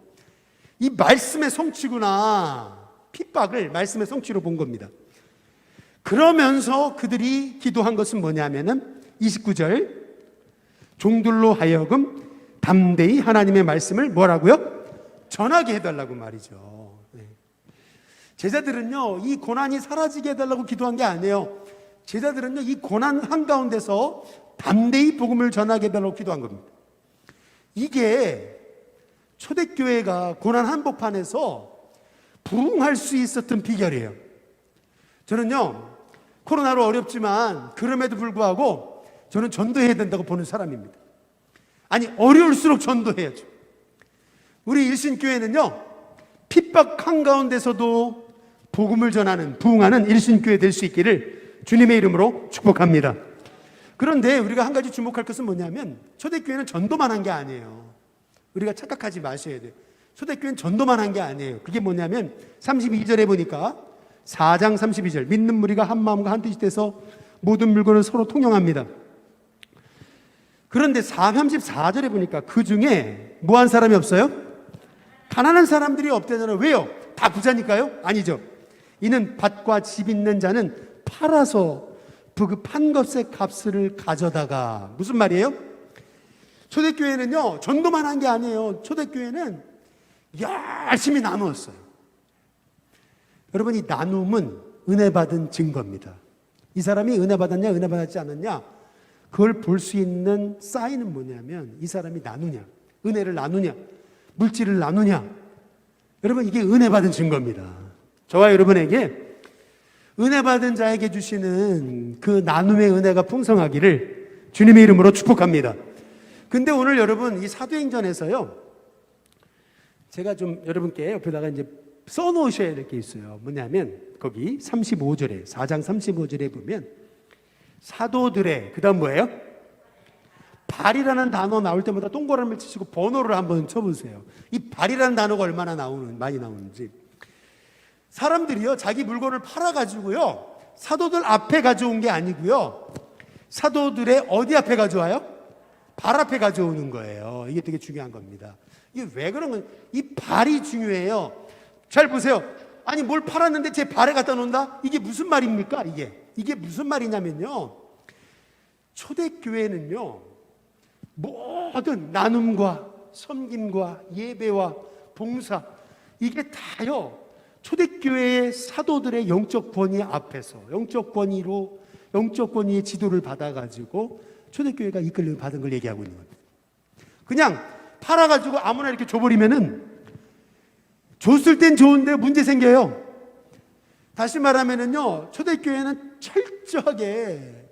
이 말씀의 성취구나. 핍박을 말씀의 성취로 본 겁니다. 그러면서 그들이 기도한 것은 뭐냐면은 29절 종들로 하여금 담대히 하나님의 말씀을 뭐라고요? 전하게 해달라고 말이죠. 제자들은요, 이 고난이 사라지게 해달라고 기도한 게 아니에요. 제자들은요, 이 고난 한가운데서 담대히 복음을 전하게 해달라고 기도한 겁니다. 이게 초대교회가 고난 한복판에서 부흥할 수 있었던 비결이에요. 저는요, 코로나로 어렵지만 그럼에도 불구하고 저는 전도해야 된다고 보는 사람입니다. 아니, 어려울수록 전도해야죠. 우리 일신교회는요, 핍박 한가운데서도 복음을 전하는, 부흥하는 일신교회 될 수 있기를 주님의 이름으로 축복합니다. 그런데 우리가 한 가지 주목할 것은 뭐냐면 초대교회는 전도만 한 게 아니에요. 우리가 착각하지 마셔야 돼요. 초대교회는 전도만 한 게 아니에요. 그게 뭐냐면 32절에 보니까 4장 32절 믿는 무리가 한 마음과 한 뜻이 돼서 모든 물건을 서로 통용합니다. 그런데 34절에 보니까 그 중에 뭐 한 사람이 없어요? 가난한 사람들이 없대잖아요. 왜요? 다 부자니까요? 아니죠. 이는 밭과 집 있는 자는 팔아서 그 판 것의 값을 가져다가, 무슨 말이에요? 초대교회는요, 전도만 한 게 아니에요. 초대교회는 열심히 나누었어요. 여러분, 이 나눔은 은혜 받은 증거입니다. 이 사람이 은혜 받았냐, 은혜 받았지 않았냐, 그걸 볼 수 있는 사인은 뭐냐면 이 사람이 나누냐, 은혜를 나누냐, 물질을 나누냐. 여러분, 이게 은혜 받은 증거입니다. 저와 여러분에게 은혜 받은 자에게 주시는 그 나눔의 은혜가 풍성하기를 주님의 이름으로 축복합니다. 근데 오늘 여러분, 이 사도행전에서요, 제가 좀 여러분께 옆에다가 이제 써놓으셔야 될 게 있어요. 뭐냐면 거기 35절에, 4장 35절에 보면 사도들의, 그 다음 뭐예요? 발이라는 단어 나올 때마다 동그라미를 치시고 번호를 한번 쳐보세요. 이 발이라는 단어가 얼마나 많이 나오는지. 사람들이요, 자기 물건을 팔아가지고요, 사도들 앞에 가져온 게 아니고요, 사도들의 어디 앞에 가져와요? 발 앞에 가져오는 거예요. 이게 되게 중요한 겁니다. 이게 왜 그런 거예요? 이 발이 중요해요. 잘 보세요. 아니, 뭘 팔았는데 제 발에 갖다 놓는다? 이게 무슨 말입니까? 이게 무슨 말이냐면요, 초대교회는요, 모든 나눔과 섬김과 예배와 봉사, 이게 다요, 초대교회의 사도들의 영적 권위 앞에서 영적 권위의 지도를 받아가지고 초대교회가 이끌림을 받은 걸 얘기하고 있는 겁니다. 그냥 팔아가지고 아무나 이렇게 줘버리면은, 줬을 땐 좋은데 문제 생겨요. 다시 말하면은요, 초대교회는 철저하게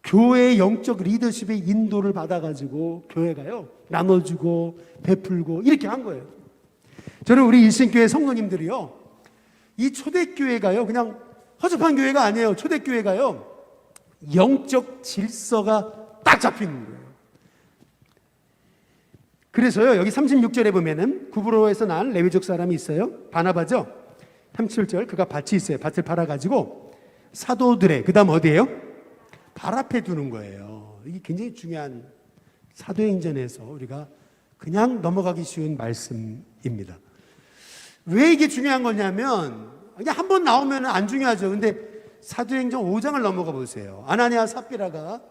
교회의 영적 리더십의 인도를 받아가지고 교회가요, 나눠주고 베풀고 이렇게 한 거예요. 저는 우리 일신교회 성도님들이요, 이 초대교회가요, 그냥 허접한 교회가 아니에요. 초대교회가요, 영적 질서가 딱 잡히는 거예요. 그래서요, 여기 36절에 보면은 구브로에서 난 레위족 사람이 있어요. 바나바죠. 37절, 그가 밭이 있어요. 밭을 팔아가지고 사도들의, 그 다음 어디예요? 발 앞에 두는 거예요. 이게 굉장히 중요한, 사도행전에서 우리가 그냥 넘어가기 쉬운 말씀입니다. 왜 이게 중요한 거냐면, 그냥 한 번 나오면 안 중요하죠. 근데 사도행전 5장을 넘어가 보세요. 아나니아 삽비라가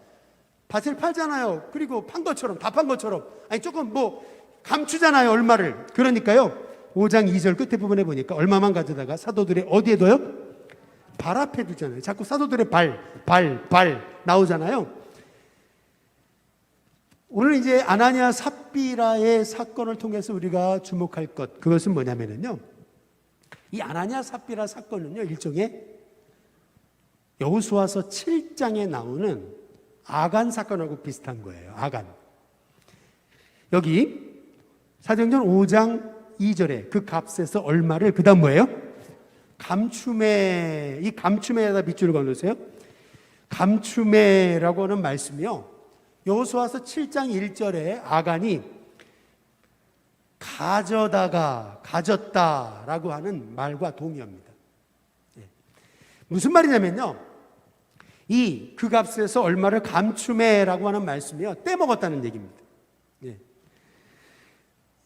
밭을 팔잖아요. 그리고 판 것처럼, 다 판 것처럼, 아니 조금 감추잖아요, 얼마를. 그러니까요, 5장 2절 끝에 부분에 보니까 얼마만 가져다가 사도들의 어디에 둬요? 발 앞에 두잖아요. 자꾸 사도들의 발 나오잖아요. 오늘 이제 아나니아 삽비라의 사건을 통해서 우리가 주목할 것, 그것은 뭐냐면요, 이 아나니아 삽비라 사건은요, 일종의 여호수아서 7장에 나오는 아간 사건하고 비슷한 거예요. 아간. 여기 사도행전 5장 2절에 그 값에서 얼마를, 그 다음 뭐예요? 감추매. 이 감추매에다 밑줄을 그어놓으세요. 감추매라고 하는 말씀이요, 여호수아서 7장 1절에 아간이 가졌다라고 하는 말과 동의합니다. 무슨 말이냐면요, 그 값에서 얼마를 감추매라고 하는 말씀이요, 떼먹었다는 얘기입니다.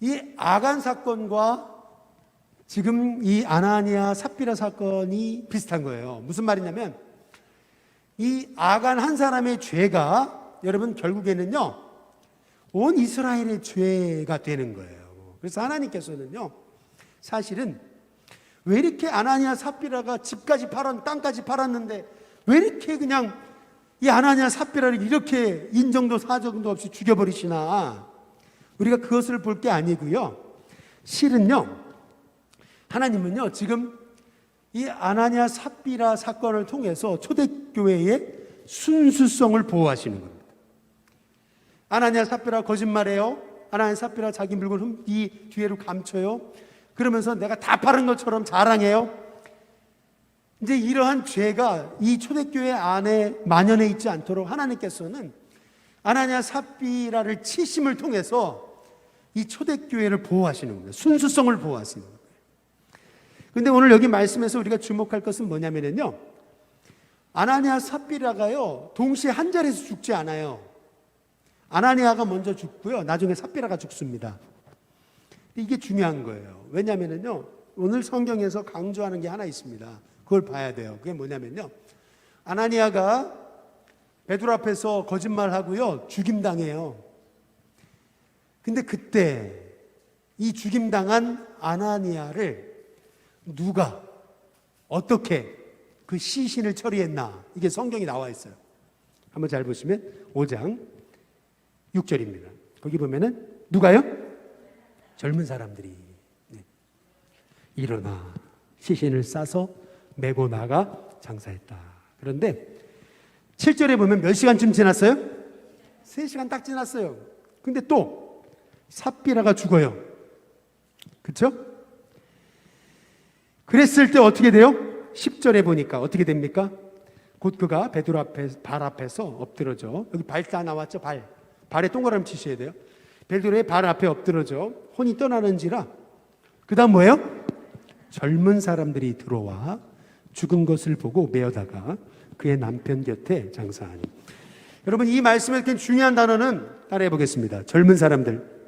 이 아간 사건과 지금 이 아나니아 삽비라 사건이 비슷한 거예요. 무슨 말이냐면, 이 아간 한 사람의 죄가 여러분 결국에는요, 온 이스라엘의 죄가 되는 거예요. 그래서 하나님께서는요, 사실은 왜 이렇게 아나니아 삽비라가 집까지 땅까지 팔았는데 왜 이렇게 그냥 이 아나니아 삽비라를 이렇게 인정도 사정도 없이 죽여버리시나, 우리가 그것을 볼 게 아니고요, 실은요, 하나님은요, 지금 이 아나니아 삽비라 사건을 통해서 초대교회의 순수성을 보호하시는 겁니다. 아나니아 삽비라 거짓말해요. 아나니아 삽비라 자기 물건 이 뒤에로 감춰요. 그러면서 내가 다 팔은 것처럼 자랑해요. 이제 이러한 죄가 이 초대교회 안에 만연해 있지 않도록 하나님께서는 아나니아 삽비라를 치심을 통해서 이 초대교회를 보호하시는 거예요. 순수성을 보호하시는 거예요. 근데 오늘 여기 말씀에서 우리가 주목할 것은 뭐냐면요, 아나니아 삽비라가요, 동시에 한 자리에서 죽지 않아요. 아나니아가 먼저 죽고요, 나중에 삽비라가 죽습니다. 이게 중요한 거예요. 왜냐면요, 오늘 성경에서 강조하는 게 하나 있습니다. 그걸 봐야 돼요. 그게 뭐냐면요, 아나니아가 베드로 앞에서 거짓말하고요, 죽임당해요. 근데 그때 이 죽임당한 아나니아를 누가 어떻게 그 시신을 처리했나, 이게 성경이 나와 있어요. 한번 잘 보시면 5장 6절입니다. 거기 보면은 누가요? 젊은 사람들이 일어나 시신을 싸서 메고 나가 장사했다. 그런데 7절에 보면 몇 시간쯤 지났어요? 3시간 딱 지났어요. 근데 또 삽비라가 죽어요. 그렇죠? 그랬을 때 어떻게 돼요? 10절에 보니까 어떻게 됩니까? 곧 그가 베드로 앞에, 발 앞에서 엎드러져. 여기 발 다 나왔죠? 발에 동그라미 치셔야 돼요. 베드로의 발 앞에 엎드러져 혼이 떠나는지라. 그 다음 뭐예요? 젊은 사람들이 들어와 죽은 것을 보고 메어다가 그의 남편 곁에 장사하니. 여러분, 이 말씀의 굉장히 중요한 단어는 따라해 보겠습니다. 젊은 사람들.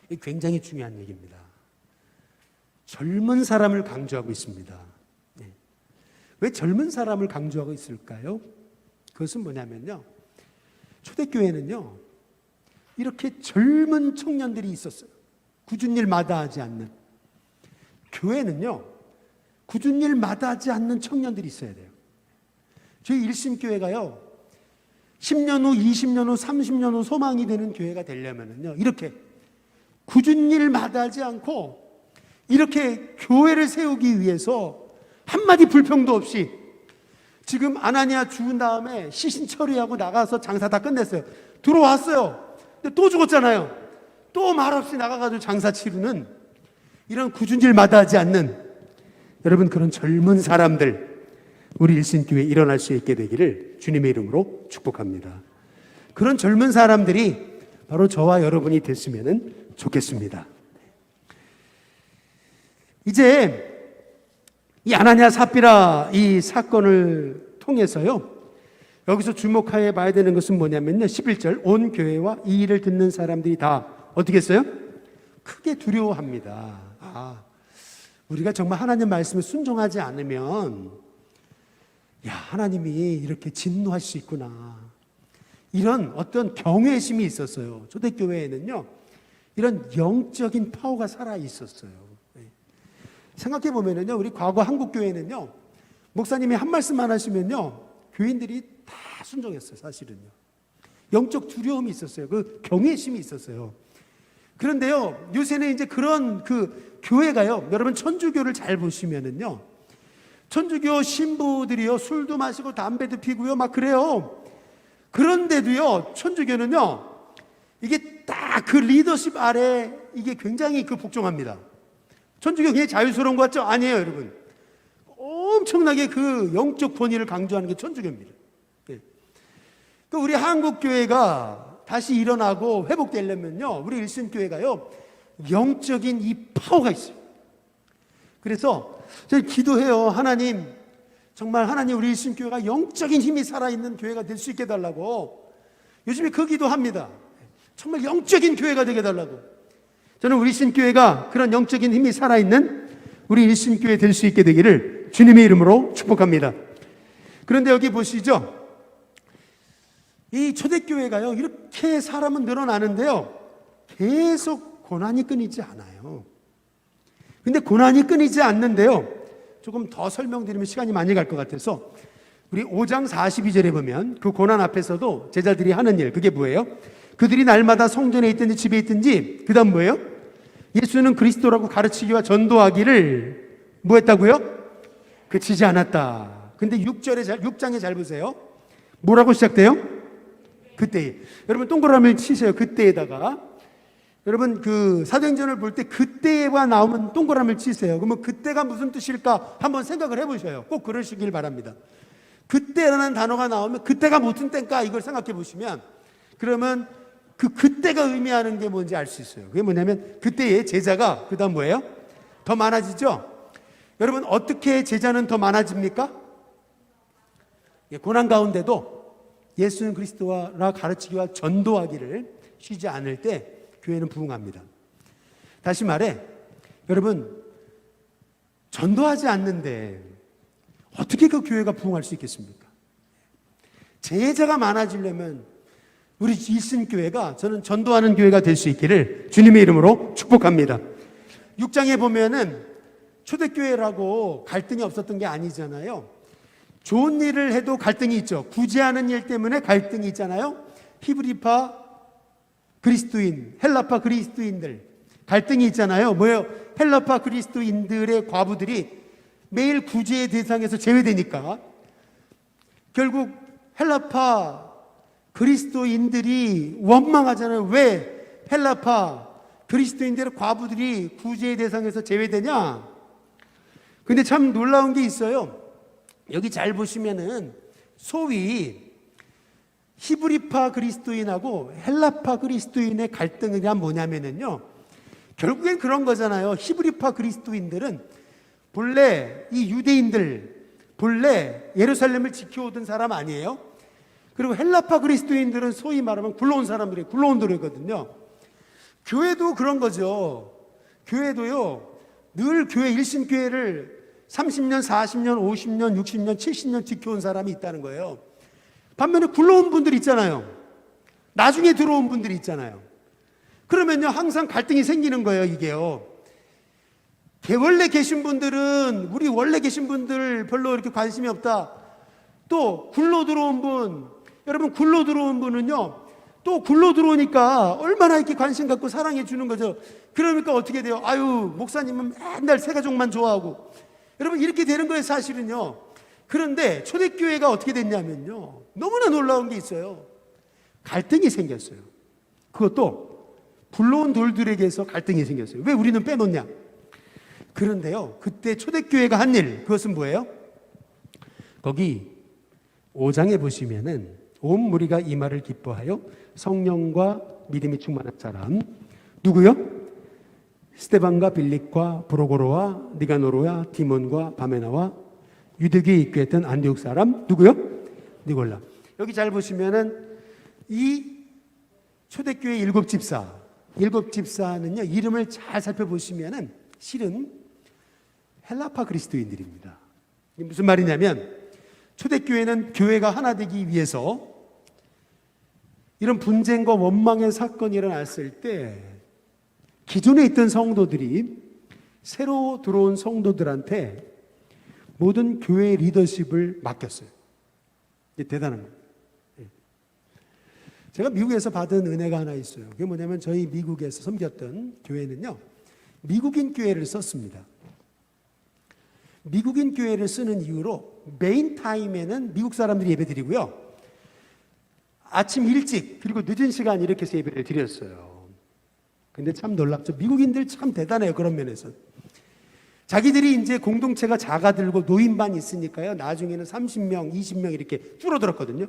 이 굉장히 중요한 얘기입니다. 젊은 사람을 강조하고 있습니다. 네. 왜 젊은 사람을 강조하고 있을까요? 그것은 뭐냐면요, 초대교회는요 이렇게 젊은 청년들이 있었어요. 굳은 일 마다하지 않는. 교회는요 굳은 일 마다하지 않는 청년들이 있어야 돼요. 저희 일심교회가요 10년 후, 20년 후, 30년 후 소망이 되는 교회가 되려면요 이렇게 굳은 일 마다하지 않고 이렇게 교회를 세우기 위해서 한마디 불평도 없이, 지금 아나니아 죽은 다음에 시신 처리하고 나가서 장사 다 끝냈어요. 들어왔어요. 근데 또 죽었잖아요. 또 말없이 나가가지고 장사 치르는 이런 굳은 일 마다하지 않는, 여러분, 그런 젊은 사람들 우리 일신교회에 일어날 수 있게 되기를 주님의 이름으로 축복합니다. 그런 젊은 사람들이 바로 저와 여러분이 됐으면 좋겠습니다. 이제 이 아나니아 삽비라 이 사건을 통해서요 여기서 주목해 봐야 되는 것은 뭐냐면요, 11절 온 교회와 이 일을 듣는 사람들이 다 어떻게 했어요? 크게 두려워합니다. 우리가 정말 하나님 말씀에 순종하지 않으면 하나님이 이렇게 진노할 수 있구나, 이런 어떤 경외심이 있었어요. 초대교회에는요 이런 영적인 파워가 살아 있었어요. 생각해 보면요, 우리 과거 한국교회는요 목사님이 한 말씀만 하시면요 교인들이 다 순종했어요. 사실은요 영적 두려움이 있었어요. 그 경외심이 있었어요. 그런데요 요새는 이제 그런 그 교회가요, 여러분 천주교를 잘 보시면은요 천주교 신부들이요 술도 마시고 담배도 피고요 막 그래요. 그런데도요 천주교는요 이게 딱 그 리더십 아래 이게 굉장히 그 복종합니다. 천주교 굉장히 자유스러운 것 같죠? 아니에요, 여러분. 엄청나게 그 영적 권위를 강조하는 게 천주교입니다. 그러니까 우리 한국교회가 다시 일어나고 회복되려면요 우리 일신교회가요 영적인 이 파워가 있어요. 그래서 저희 기도해요. 하나님, 정말 하나님 우리 일신교회가 영적인 힘이 살아있는 교회가 될 수 있게 해달라고 요즘에 그 기도합니다. 정말 영적인 교회가 되게 해달라고. 저는 우리 일신교회가 그런 영적인 힘이 살아있는 우리 일신교회 될 수 있게 되기를 주님의 이름으로 축복합니다. 그런데 여기 보시죠. 이 초대교회가요 이렇게 사람은 늘어나는데요 계속 고난이 끊이지 않아요. 근데 고난이 끊이지 않는데요, 조금 더 설명드리면 시간이 많이 갈 것 같아서 우리 5장 42절에 보면 그 고난 앞에서도 제자들이 하는 일, 그게 뭐예요? 그들이 날마다 성전에 있든지 집에 있든지, 그 다음 뭐예요? 예수는 그리스도라고 가르치기와 전도하기를 뭐 했다고요? 그치지 않았다. 근데 6장에 잘 보세요. 뭐라고 시작돼요? 그때. 여러분 동그라미를 치세요. 그때에다가. 여러분 그 사도행전을 볼 때 그때가 나오면 동그라미를 치세요. 그러면 그때가 무슨 뜻일까 한번 생각을 해보셔요. 꼭 그러시길 바랍니다. 그때라는 단어가 나오면 그때가 무슨 때일까 이걸 생각해 보시면, 그러면 그때가 의미하는 게 뭔지 알 수 있어요. 그게 뭐냐면 그때의 제자가 그 다음 뭐예요? 더 많아지죠? 여러분 어떻게 제자는 더 많아집니까? 고난 가운데도 예수는 그리스도라 가르치기와 전도하기를 쉬지 않을 때 교회는 부흥합니다. 다시 말해, 여러분 전도하지 않는데 어떻게 그 교회가 부흥할 수 있겠습니까? 제자가 많아지려면 우리 일신교회가, 저는 전도하는 교회가 될 수 있기를 주님의 이름으로 축복합니다. 6장에 보면은 초대교회라고 갈등이 없었던 게 아니잖아요. 좋은 일을 해도 갈등이 있죠. 구제하는 일 때문에 갈등이 있잖아요. 히브리파 그리스도인, 헬라파 그리스도인들 갈등이 있잖아요. 뭐예요? 헬라파 그리스도인들의 과부들이 매일 구제의 대상에서 제외되니까 결국 헬라파 그리스도인들이 원망하잖아요. 왜 헬라파 그리스도인들의 과부들이 구제의 대상에서 제외되냐? 근데 참 놀라운 게 있어요. 여기 잘 보시면은 소위 히브리파 그리스도인하고 헬라파 그리스도인의 갈등이 뭐냐면요, 결국엔 그런 거잖아요. 히브리파 그리스도인들은 본래 이 유대인들, 본래 예루살렘을 지켜오던 사람 아니에요? 그리고 헬라파 그리스도인들은 소위 말하면 굴러온 사람들이 굴러온들이거든요. 교회도 그런 거죠. 교회도요, 늘 교회 일신교회를 30년, 40년, 50년, 60년, 70년 지켜온 사람이 있다는 거예요. 반면에 굴러온 분들이 있잖아요. 나중에 들어온 분들이 있잖아요. 그러면요, 항상 갈등이 생기는 거예요, 이게요. 원래 계신 분들은 우리 원래 계신 분들 별로 이렇게 관심이 없다. 또 굴러 들어온 분, 여러분 굴러 들어온 분은요, 또 굴러 들어오니까 얼마나 이렇게 관심 갖고 사랑해 주는 거죠. 그러니까 어떻게 돼요? 아유, 목사님은 맨날 새가족만 좋아하고. 여러분 이렇게 되는 거예요, 사실은요. 그런데 초대교회가 어떻게 됐냐면요, 너무나 놀라운 게 있어요. 갈등이 생겼어요. 그것도 굴러온 돌들에게서 갈등이 생겼어요. 왜 우리는 빼놓냐? 그런데요, 그때 초대교회가 한 일, 그것은 뭐예요? 거기 5장에 보시면은 온 무리가 이 말을 기뻐하여 성령과 믿음이 충만한 사람, 누구요? 스데반과 빌립과 브로고로와 니가노로와 디몬과 바메나와 유대교에 입교했던 안디옥 사람, 누구요? 니골라. 여기 잘 보시면은 이 초대교회 일곱 집사는요, 이름을 잘 살펴보시면은 실은 헬라파 그리스도인들입니다. 이게 무슨 말이냐면, 초대교회는 교회가 하나 되기 위해서 이런 분쟁과 원망의 사건이 일어났을 때 기존에 있던 성도들이 새로 들어온 성도들한테 모든 교회의 리더십을 맡겼어요. 이게 대단한 거예요. 제가 미국에서 받은 은혜가 하나 있어요. 그게 뭐냐면, 저희 미국에서 섬겼던 교회는요, 미국인 교회를 썼습니다. 미국인 교회를 쓰는 이유로 메인 타임에는 미국 사람들이 예배 드리고요, 아침 일찍 그리고 늦은 시간 이렇게 해서 예배를 드렸어요. 근데 참 놀랍죠. 미국인들 참 대단해요. 그런 면에서 자기들이 이제 공동체가 작아들고 노인반이 있으니까요, 나중에는 30명, 20명 이렇게 줄어들었거든요.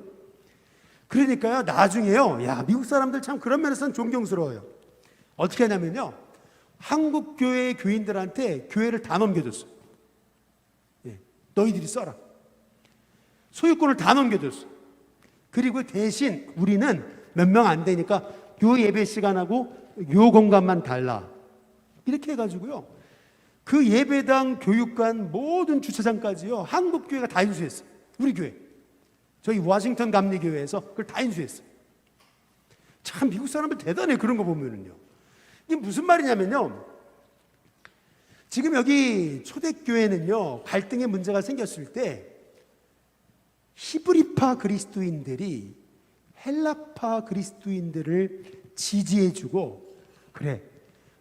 그러니까요, 나중에요, 야, 미국 사람들 참 그런 면에서는 존경스러워요. 어떻게 하냐면요, 한국 교회 교인들한테 교회를 다 넘겨줬어요. 너희들이 써라. 소유권을 다 넘겨줬어. 그리고 대신 우리는 몇 명 안 되니까 요 예배 시간하고 요 공간만 달라. 이렇게 해가지고요, 그 예배당, 교육관, 모든 주차장까지요, 한국 교회가 다 인수했어요. 우리 교회, 저희 워싱턴 감리교회에서 그걸 다 인수했어요. 참 미국 사람들 대단해. 그런 거 보면은요, 이게 무슨 말이냐면요, 지금 여기 초대교회는요, 갈등의 문제가 생겼을 때 히브리파 그리스도인들이 헬라파 그리스도인들을 지지해주고, 그래,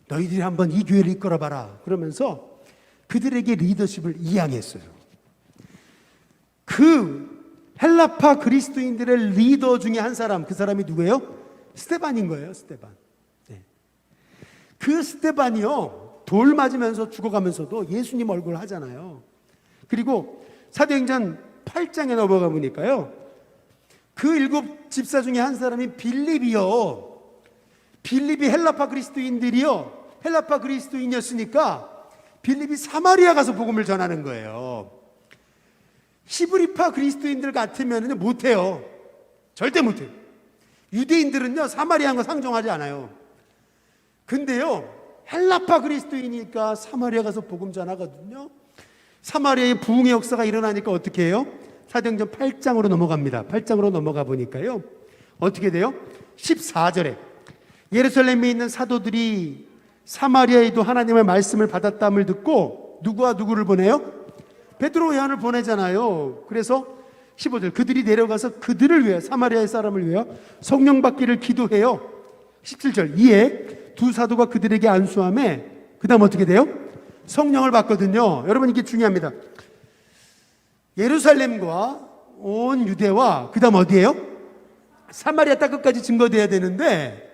너희들이 한번 이 교회를 이끌어봐라 그러면서 그들에게 리더십을 이양했어요. 그 헬라파 그리스도인들의 리더 중에 한 사람, 그 사람이 누구예요? 스데반인 거예요. 스데반. 네. 그 스데반이요, 돌 맞으면서 죽어가면서도 예수님 얼굴 하잖아요. 그리고 사도행전 8장에 넘어가 보니까요, 그 일곱 집사 중에 한 사람이 빌립이요. 빌립이 헬라파 그리스도인들이요, 헬라파 그리스도인이었으니까 빌립이 사마리아 가서 복음을 전하는 거예요. 히브리파 그리스도인들 같으면 못해요. 절대 못해요. 유대인들은요, 사마리아한 거 상종하지 않아요. 근데요, 헬라파 그리스도이니까 사마리아 가서 복음 전하거든요. 사마리아의 부흥의 역사가 일어나니까 어떻게 해요? 사도행전 8장으로 넘어갑니다. 8장으로 넘어가 보니까요, 어떻게 돼요? 14절에 예루살렘에 있는 사도들이 사마리아에도 하나님의 말씀을 받았다함을 듣고 누구와 누구를 보내요? 베드로 요한을 보내잖아요. 그래서 15절, 그들이 내려가서 그들을 위해, 사마리아의 사람을 위해 성령 받기를 기도해요. 17절, 이에 두 사도가 그들에게 안수하매 그 다음 어떻게 돼요? 성령을 받거든요. 여러분 이게 중요합니다. 예루살렘과 온 유대와 그 다음 어디예요? 사마리아 땅끝까지 증거돼야 되는데,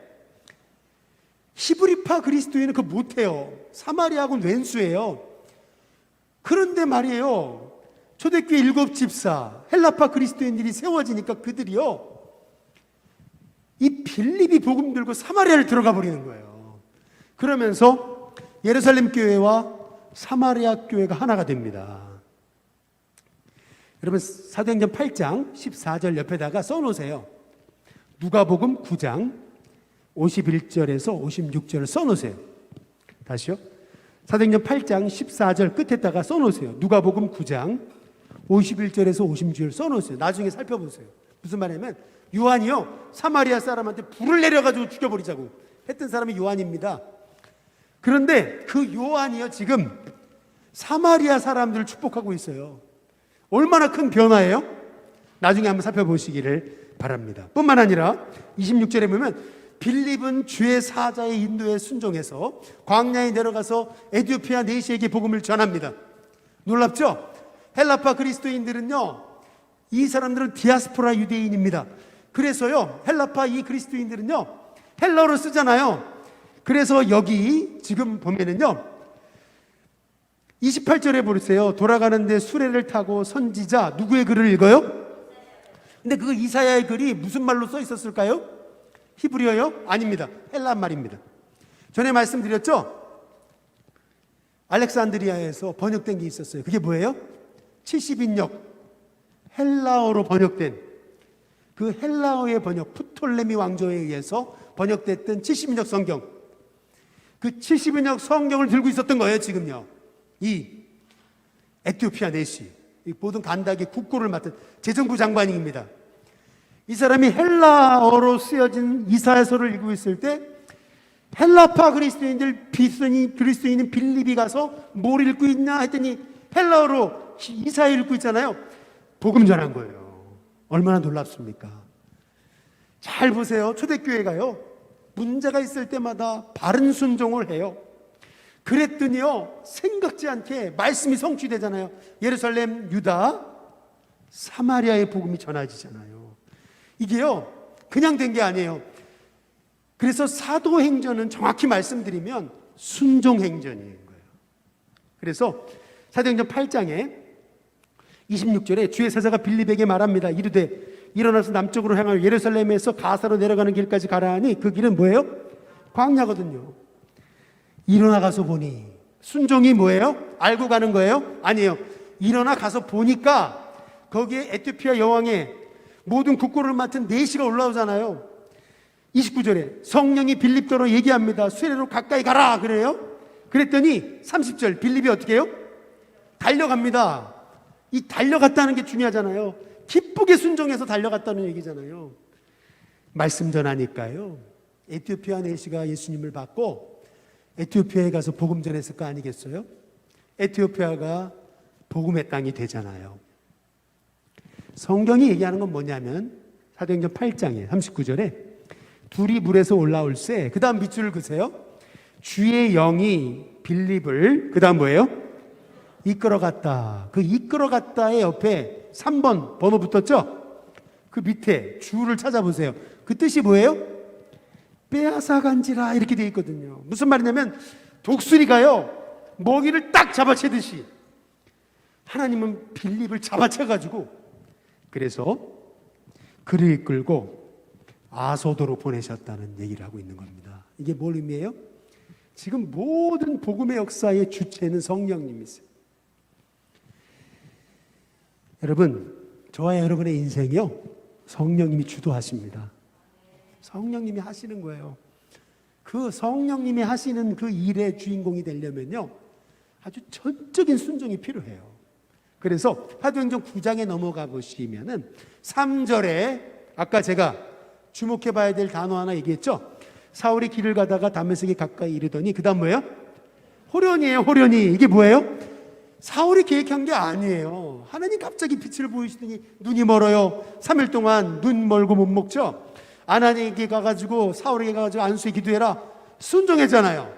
히브리파 그리스도인은 그거 못해요. 사마리아하고는 왼수예요. 그런데 말이에요, 초대교회 일곱 집사 헬라파 그리스도인들이 세워지니까 그들이요, 빌립이 복음 들고 사마리아를 들어가 버리는 거예요. 그러면서 예루살렘 교회와 사마리아 교회가 하나가 됩니다. 여러분 사도행전 8장 14절 옆에다가 써놓으세요. 누가복음 9장 51절에서 56절을 써놓으세요. 다시요. 사도행전 8장 14절 끝에다가 써놓으세요. 누가복음 9장 51절에서 56절 써놓으세요. 나중에 살펴보세요. 무슨 말이냐면 요한이요 사마리아 사람한테 불을 내려가지고 죽여버리자고 했던 사람이 요한입니다. 그런데 그 요한이요 지금 사마리아 사람들을 축복하고 있어요. 얼마나 큰 변화예요? 나중에 한번 살펴보시기를 바랍니다. 뿐만 아니라 26절에 보면 빌립은 주의 사자의 인도에 순종해서 광야에 내려가서 에티오피아 내시에게 복음을 전합니다. 놀랍죠? 헬라파 그리스도인들은요 이 사람들은 디아스포라 유대인입니다. 그래서요 헬라파 이 그리스도인들은요 헬라어를 쓰잖아요. 그래서 여기 지금 보면은요 28절에 보세요. 돌아가는데 수레를 타고 선지자 누구의 글을 읽어요? 근데 그 이사야의 글이 무슨 말로 써 있었을까요? 히브리어요? 아닙니다. 헬라 말입니다. 전에 말씀드렸죠? 알렉산드리아에서 번역된 게 있었어요. 그게 뭐예요? 70인역 헬라어로 번역된 그 헬라어의 번역 프톨레미 왕조에 의해서 번역됐던 70인역 성경, 그 70인역 성경을 들고 있었던 거예요. 지금요 이 에티오피아 내시 이 모든 간다기 국고를 맡은 재정부 장관입니다. 이 사람이 헬라어로 쓰여진 이사야서를 읽고 있을 때 헬라파 그리스도인들 그리스도인인 빌립이 가서 뭘 읽고 있냐 했더니 헬라어로 이사야 읽고 있잖아요. 복음 전한 거예요. 얼마나 놀랍습니까? 잘 보세요. 초대교회가요 문제가 있을 때마다 바른 순종을 해요. 그랬더니요 생각지 않게 말씀이 성취되잖아요. 예루살렘, 유다, 사마리아의 복음이 전해지잖아요. 이게요 그냥 된 게 아니에요. 그래서 사도행전은 정확히 말씀드리면 순종행전인 거예요. 그래서 사도행전 8장에 26절에 주의 사자가 빌립에게 말합니다. 이르되 일어나서 남쪽으로 향하여 예루살렘에서 가사로 내려가는 길까지 가라 하니 그 길은 뭐예요? 광야거든요. 일어나 가서 보니 순종이 뭐예요? 알고 가는 거예요? 아니에요. 일어나 가서 보니까 거기에 에티오피아 여왕의 모든 국고를 맡은 내시가 올라오잖아요. 29절에 성령이 빌립더러 얘기합니다. 수레로 가까이 가라 그래요. 그랬더니 30절 빌립이 어떻게 해요? 달려갑니다. 이 달려갔다는 게 중요하잖아요. 기쁘게 순종해서 달려갔다는 얘기잖아요. 말씀 전하니까요 에티오피아 내시가 예수님을 받고 에티오피아에 가서 복음 전했을 거 아니겠어요? 에티오피아가 복음의 땅이 되잖아요. 성경이 얘기하는 건 뭐냐면 사도행전 8장에 39절에 둘이 물에서 올라올세 그 다음 밑줄을 그세요. 주의 영이 빌립을 그 다음 뭐예요? 이끌어갔다. 그 이끌어갔다의 옆에 3번 번호 붙었죠? 그 밑에 주를 찾아보세요. 그 뜻이 뭐예요? 빼앗아간지라 이렇게 되어 있거든요. 무슨 말이냐면 독수리가요 먹이를 딱 잡아채듯이 하나님은 빌립을 잡아채가지고 그래서 그를 이끌고 아소도로 보내셨다는 얘기를 하고 있는 겁니다. 이게 뭘 의미해요? 지금 모든 복음의 역사의 주체는 성령님이세요. 여러분, 저와 여러분의 인생이요 성령님이 주도하십니다. 성령님이 하시는 거예요. 그 성령님이 하시는 그 일의 주인공이 되려면요 아주 전적인 순종이 필요해요. 그래서 사도행전 9장에 넘어가 보시면은 3절에 아까 제가 주목해 봐야 될 단어 하나 얘기했죠. 사울이 길을 가다가 다메섹에 가까이 이르더니 그 다음 뭐예요? 호련이에요. 호련이. 이게 뭐예요? 사울이 계획한 게 아니에요. 하나님 갑자기 빛을 보이시더니 눈이 멀어요. 3일 동안 눈 멀고 못 먹죠. 아나니에게 가가지고 사울에게 가가지고 안수에 기도해라. 순종했잖아요.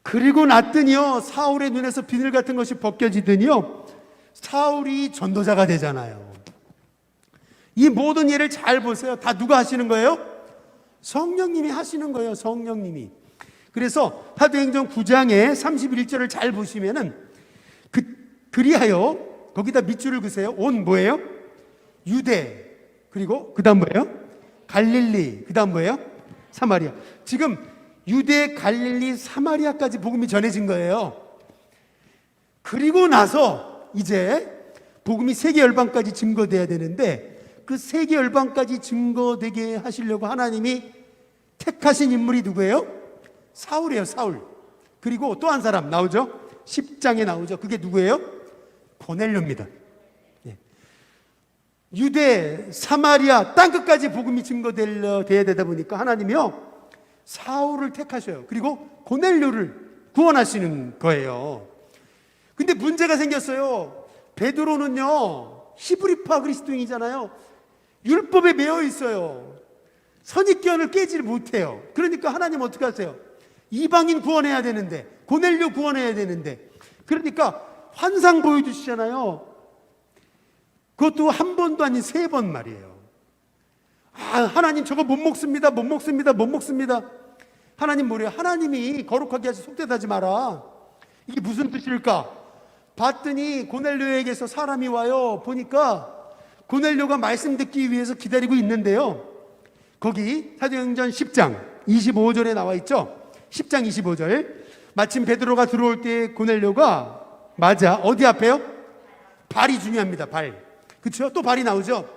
그리고 났더니요 사울의 눈에서 비늘 같은 것이 벗겨지더니요 사울이 전도자가 되잖아요. 이 모든 일을 잘 보세요. 다 누가 하시는 거예요? 성령님이 하시는 거예요. 성령님이. 그래서 사도행전 9장의 31절을 잘 보시면은 그리하여 거기다 밑줄을 그세요. 온 뭐예요? 유대 그리고 그 다음 뭐예요? 갈릴리, 그 다음 뭐예요? 사마리아. 지금 유대, 갈릴리, 사마리아까지 복음이 전해진 거예요. 그리고 나서 이제 복음이 세계 열방까지 증거돼야 되는데, 그 세계 열방까지 증거되게 하시려고 하나님이 택하신 인물이 누구예요? 사울이에요, 사울. 그리고 또 한 사람 나오죠? 10장에 나오죠. 그게 누구예요? 고넬료입니다. 예. 유대, 사마리아, 땅끝까지 복음이 증거돼야 되다 보니까 하나님이요, 사울을 택하셔요. 그리고 고넬료를 구원하시는 거예요. 근데 문제가 생겼어요. 베드로는요, 히브리파 그리스도인이잖아요. 율법에 매여 있어요. 선입견을 깨지를 못해요. 그러니까 하나님 어떻게 하세요? 이방인 구원해야 되는데, 고넬료 구원해야 되는데, 그러니까 환상 보여주시잖아요. 그것도 한 번도 아닌 3번 말이에요. 하나님 저거 못 먹습니다, 못 먹습니다, 못 먹습니다. 하나님 뭐래요? 하나님이 거룩하게 하시 속되다지 마라. 이게 무슨 뜻일까? 봤더니 고넬료에게서 사람이 와요. 보니까 고넬료가 말씀 듣기 위해서 기다리고 있는데요, 거기 사도행전 10장 25절에 나와 있죠. 10장 25절. 마침 베드로가 들어올 때 고넬료가 맞아 어디 앞에요? 발이 중요합니다. 발. 그렇죠? 또 발이 나오죠.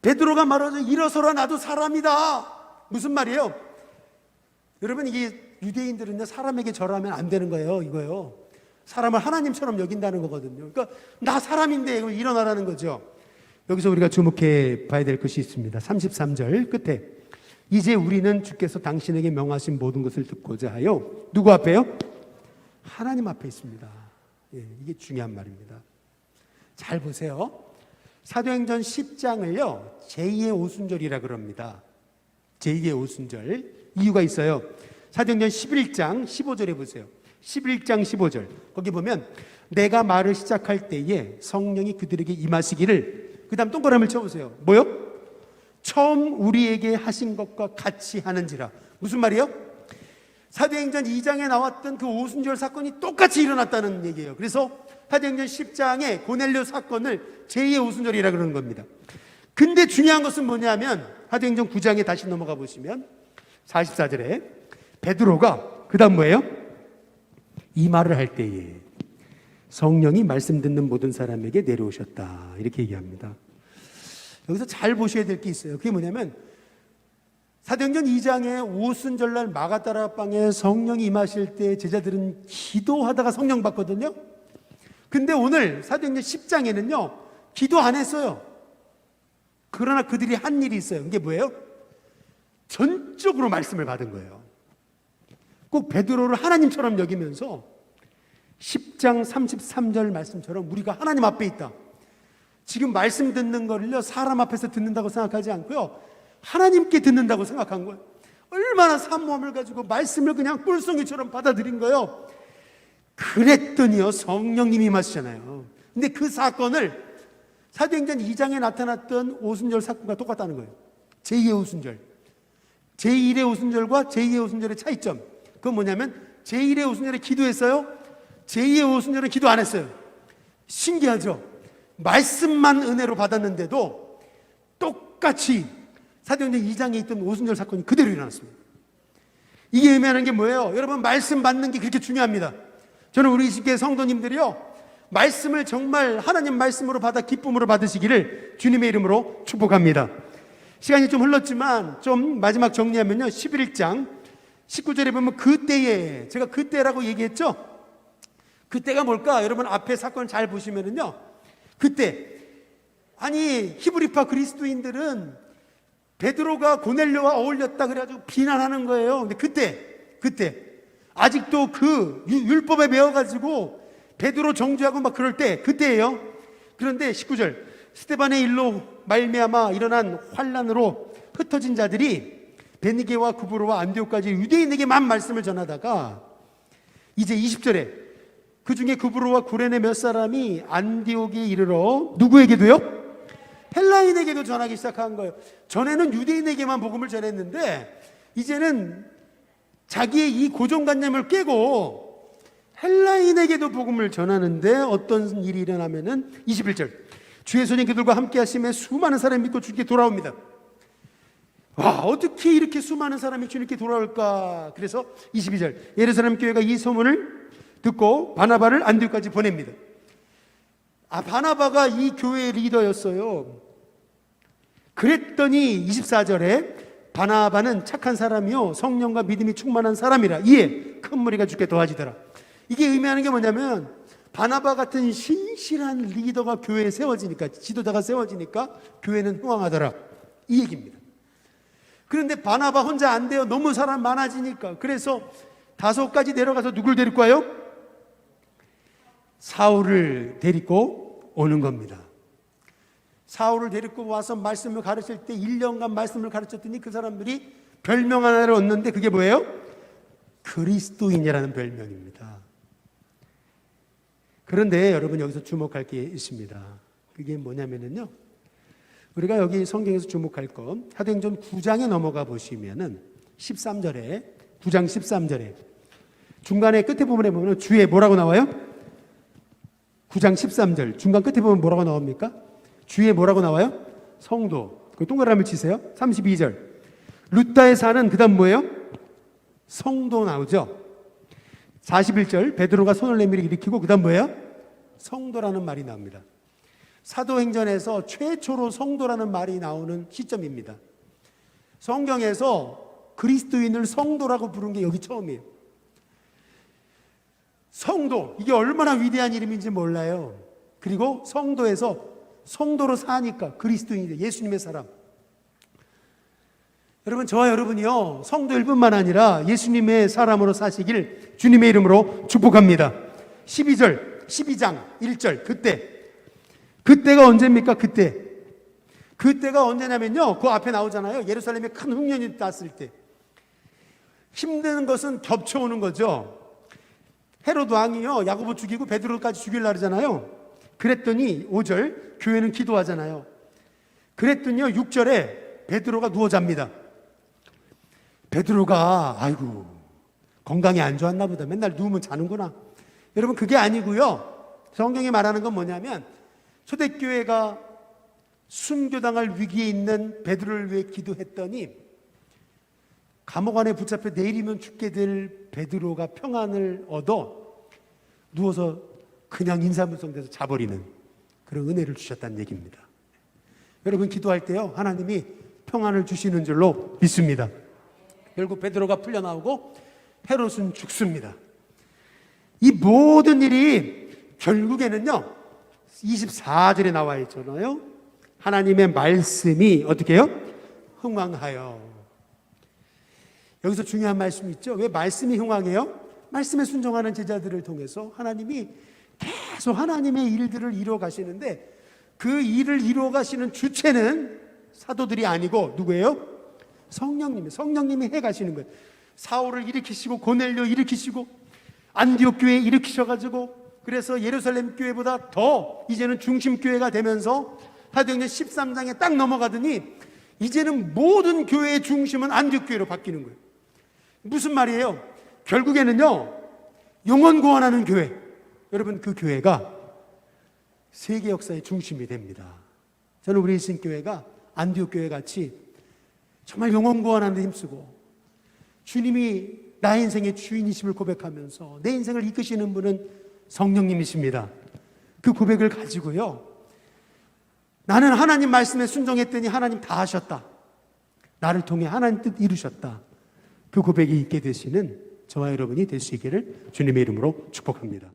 베드로가 말하죠. 일어서라, 나도 사람이다. 무슨 말이에요? 여러분, 이게 유대인들은요, 사람에게 절하면 안 되는 거예요. 이거요. 사람을 하나님처럼 여긴다는 거거든요. 그러니까 나 사람인데 일어나라는 거죠. 여기서 우리가 주목해 봐야 될 것이 있습니다. 33절 끝에 이제 우리는 주께서 당신에게 명하신 모든 것을 듣고자 하여 누구 앞에요? 하나님 앞에 있습니다. 예, 이게 중요한 말입니다. 잘 보세요. 사도행전 10장을요 제2의 오순절이라 그럽니다. 제2의 오순절. 이유가 있어요. 사도행전 11장 15절에 보세요. 11장 15절 거기 보면 내가 말을 시작할 때에 성령이 그들에게 임하시기를, 그 다음 동그라미를 쳐보세요. 뭐요? 처음 우리에게 하신 것과 같이 하는지라. 무슨 말이에요? 사도행전 2장에 나왔던 그 오순절 사건이 똑같이 일어났다는 얘기예요. 그래서 사도행전 10장에 고넬료 사건을 제2의 오순절이라 그러는 겁니다. 근데 중요한 것은 뭐냐면 사도행전 9장에 다시 넘어가 보시면 44절에 베드로가 그 다음 뭐예요? 이 말을 할 때에 성령이 말씀 듣는 모든 사람에게 내려오셨다, 이렇게 얘기합니다. 여기서 잘 보셔야 될 게 있어요. 그게 뭐냐면 사도행전 2장에 오순절날 마가다라 방에 성령이 임하실 때 제자들은 기도하다가 성령 받거든요. 근데 오늘 사도행전 10장에는요 기도 안 했어요. 그러나 그들이 한 일이 있어요. 이게 뭐예요? 전적으로 말씀을 받은 거예요. 꼭 베드로를 하나님처럼 여기면서 10장 33절 말씀처럼 우리가 하나님 앞에 있다. 지금 말씀 듣는 거를요 사람 앞에서 듣는다고 생각하지 않고요 하나님께 듣는다고 생각한 거예요. 얼마나 사모함을 가지고 말씀을 그냥 꿀송이처럼 받아들인 거예요. 그랬더니요 성령님이 임하시잖아요. 근데 그 사건을 사도행전 2장에 나타났던 오순절 사건과 똑같다는 거예요. 제2의 오순절. 제1의 오순절과 제2의 오순절의 차이점, 그건 뭐냐면 제1의 오순절에 기도했어요. 제2의 오순절은 기도 안 했어요. 신기하죠? 말씀만 은혜로 받았는데도 똑같이 사도행전 2장에 있던 오순절 사건이 그대로 일어났습니다. 이게 의미하는 게 뭐예요? 여러분, 말씀 받는 게 그렇게 중요합니다. 저는 우리 집계 성도님들이요 말씀을 정말 하나님 말씀으로 받아 기쁨으로 받으시기를 주님의 이름으로 축복합니다. 시간이 좀 흘렀지만 좀 마지막 정리하면요 11장 19절에 보면 그때에, 제가 그때라고 얘기했죠. 그때가 뭘까? 여러분 앞에 사건을 잘 보시면은요 그때, 아니 히브리파 그리스도인들은 베드로가 고넬료와 어울렸다 그래가지고 비난하는 거예요. 근데 그때 아직도 그 율법에 매여가지고 베드로 정죄하고 막 그럴 때, 그때예요. 그런데 19절 스데반의 일로 말미암아 일어난 환란으로 흩어진 자들이 베니게와 구브로와 안디옥까지 유대인에게만 말씀을 전하다가 이제 20절에 그 중에 구브로와 구레네 몇 사람이 안디옥에 이르러 누구에게도요? 헬라인에게도 전하기 시작한 거예요. 전에는 유대인에게만 복음을 전했는데 이제는 자기의 이 고정관념을 깨고 헬라인에게도 복음을 전하는데 어떤 일이 일어나면은 21절 주의 손이 그들과 함께 하심에 수많은 사람이 믿고 주께 돌아옵니다. 와, 어떻게 이렇게 수많은 사람이 주님께 돌아올까? 그래서 22절, 예루살렘 교회가 이 소문을 듣고 바나바를 안디옥까지 보냅니다. 바나바가 이 교회의 리더였어요. 그랬더니 24절에 바나바는 착한 사람이요 성령과 믿음이 충만한 사람이라 이에 큰 무리가 주께 도와지더라. 이게 의미하는 게 뭐냐면, 바나바 같은 신실한 리더가 교회에 세워지니까, 지도자가 세워지니까 교회는 흥왕하더라, 이 얘기입니다. 그런데 바나바 혼자 안 돼요. 너무 사람 많아지니까. 그래서 다소까지 내려가서 누굴 데리고 와요? 사울을 데리고 오는 겁니다. 사울을 데리고 와서 말씀을 가르칠 때 1년간 말씀을 가르쳤더니 그 사람들이 별명 하나를 얻는데, 그게 뭐예요? 그리스도인이라는 별명입니다. 그런데 여러분, 여기서 주목할 게 있습니다. 그게 뭐냐면요, 우리가 여기 성경에서 주목할 것, 사도행전 9장에 넘어가 보시면은 13절에, 9장 13절에 중간에 끝에 부분에 보면 주에 뭐라고 나와요? 9장 13절 중간 끝에 보면 뭐라고 나옵니까? 주에 뭐라고 나와요? 성도. 그 동그라미를 치세요. 32절 루다에 사는, 그 다음 뭐예요? 성도 나오죠. 41절 베드로가 손을 내밀어 일으키고, 그 다음 뭐예요? 성도라는 말이 나옵니다. 사도행전에서 최초로 성도라는 말이 나오는 시점입니다. 성경에서 그리스도인을 성도라고 부른 게 여기 처음이에요. 성도, 이게 얼마나 위대한 이름인지 몰라요. 그리고 성도에서 성도로 사니까 그리스도인이, 예수님의 사람. 여러분, 저와 여러분이요, 성도일 뿐만 아니라 예수님의 사람으로 사시길 주님의 이름으로 축복합니다. 12장 1절 그때가 언제입니까? 그때가 언제냐면요, 그 앞에 나오잖아요. 예루살렘에 큰 흉년이 났을 때. 힘든 것은 겹쳐오는 거죠. 헤롯 왕이요, 야고보 죽이고 베드로까지 죽이려고 하잖아요. 그랬더니 5절 교회는 기도하잖아요. 그랬더니요 6절에 베드로가 누워 잡니다. 베드로가 아이고 건강이 안 좋았나 보다, 맨날 누우면 자는구나. 여러분, 그게 아니고요, 성경이 말하는 건 뭐냐면, 초대교회가 순교당할 위기에 있는 베드로를 위해 기도했더니 감옥 안에 붙잡혀 내일이면 죽게 될 베드로가 평안을 얻어 누워서 그냥 인사물성돼서 자버리는 그런 은혜를 주셨다는 얘기입니다. 여러분, 기도할 때요, 하나님이 평안을 주시는 줄로 믿습니다. 결국 베드로가 풀려나오고 헤롯은 죽습니다. 이 모든 일이 결국에는요 24절에 나와 있잖아요. 하나님의 말씀이 어떻게 해요? 흥왕하여. 여기서 중요한 말씀이 있죠. 왜 말씀이 흥왕해요? 말씀에 순종하는 제자들을 통해서 하나님이 계속 하나님의 일들을 이루어 가시는데, 그 일을 이루어 가시는 주체는 사도들이 아니고 누구예요? 성령님이 해 가시는 거예요. 사울을 일으키시고 고넬료 일으키시고 안디옥 교회 일으키셔가지고, 그래서 예루살렘 교회보다 더 이제는 중심 교회가 되면서 사도행전 13장에 딱 넘어가더니 이제는 모든 교회의 중심은 안디옥 교회로 바뀌는 거예요. 무슨 말이에요? 결국에는요, 영원 구원하는 교회, 여러분, 그 교회가 세계 역사의 중심이 됩니다. 저는 우리 신교회가 안디옥 교회 같이 정말 영원 구원하는 데 힘쓰고, 주님이 나의 인생의 주인이심을 고백하면서 내 인생을 이끄시는 분은 성령님이십니다. 그 고백을 가지고요, 나는 하나님 말씀에 순종했더니 하나님 다 하셨다, 나를 통해 하나님 뜻 이루셨다, 그 고백이 있게 되시는 저와 여러분이 될 수 있기를 주님의 이름으로 축복합니다.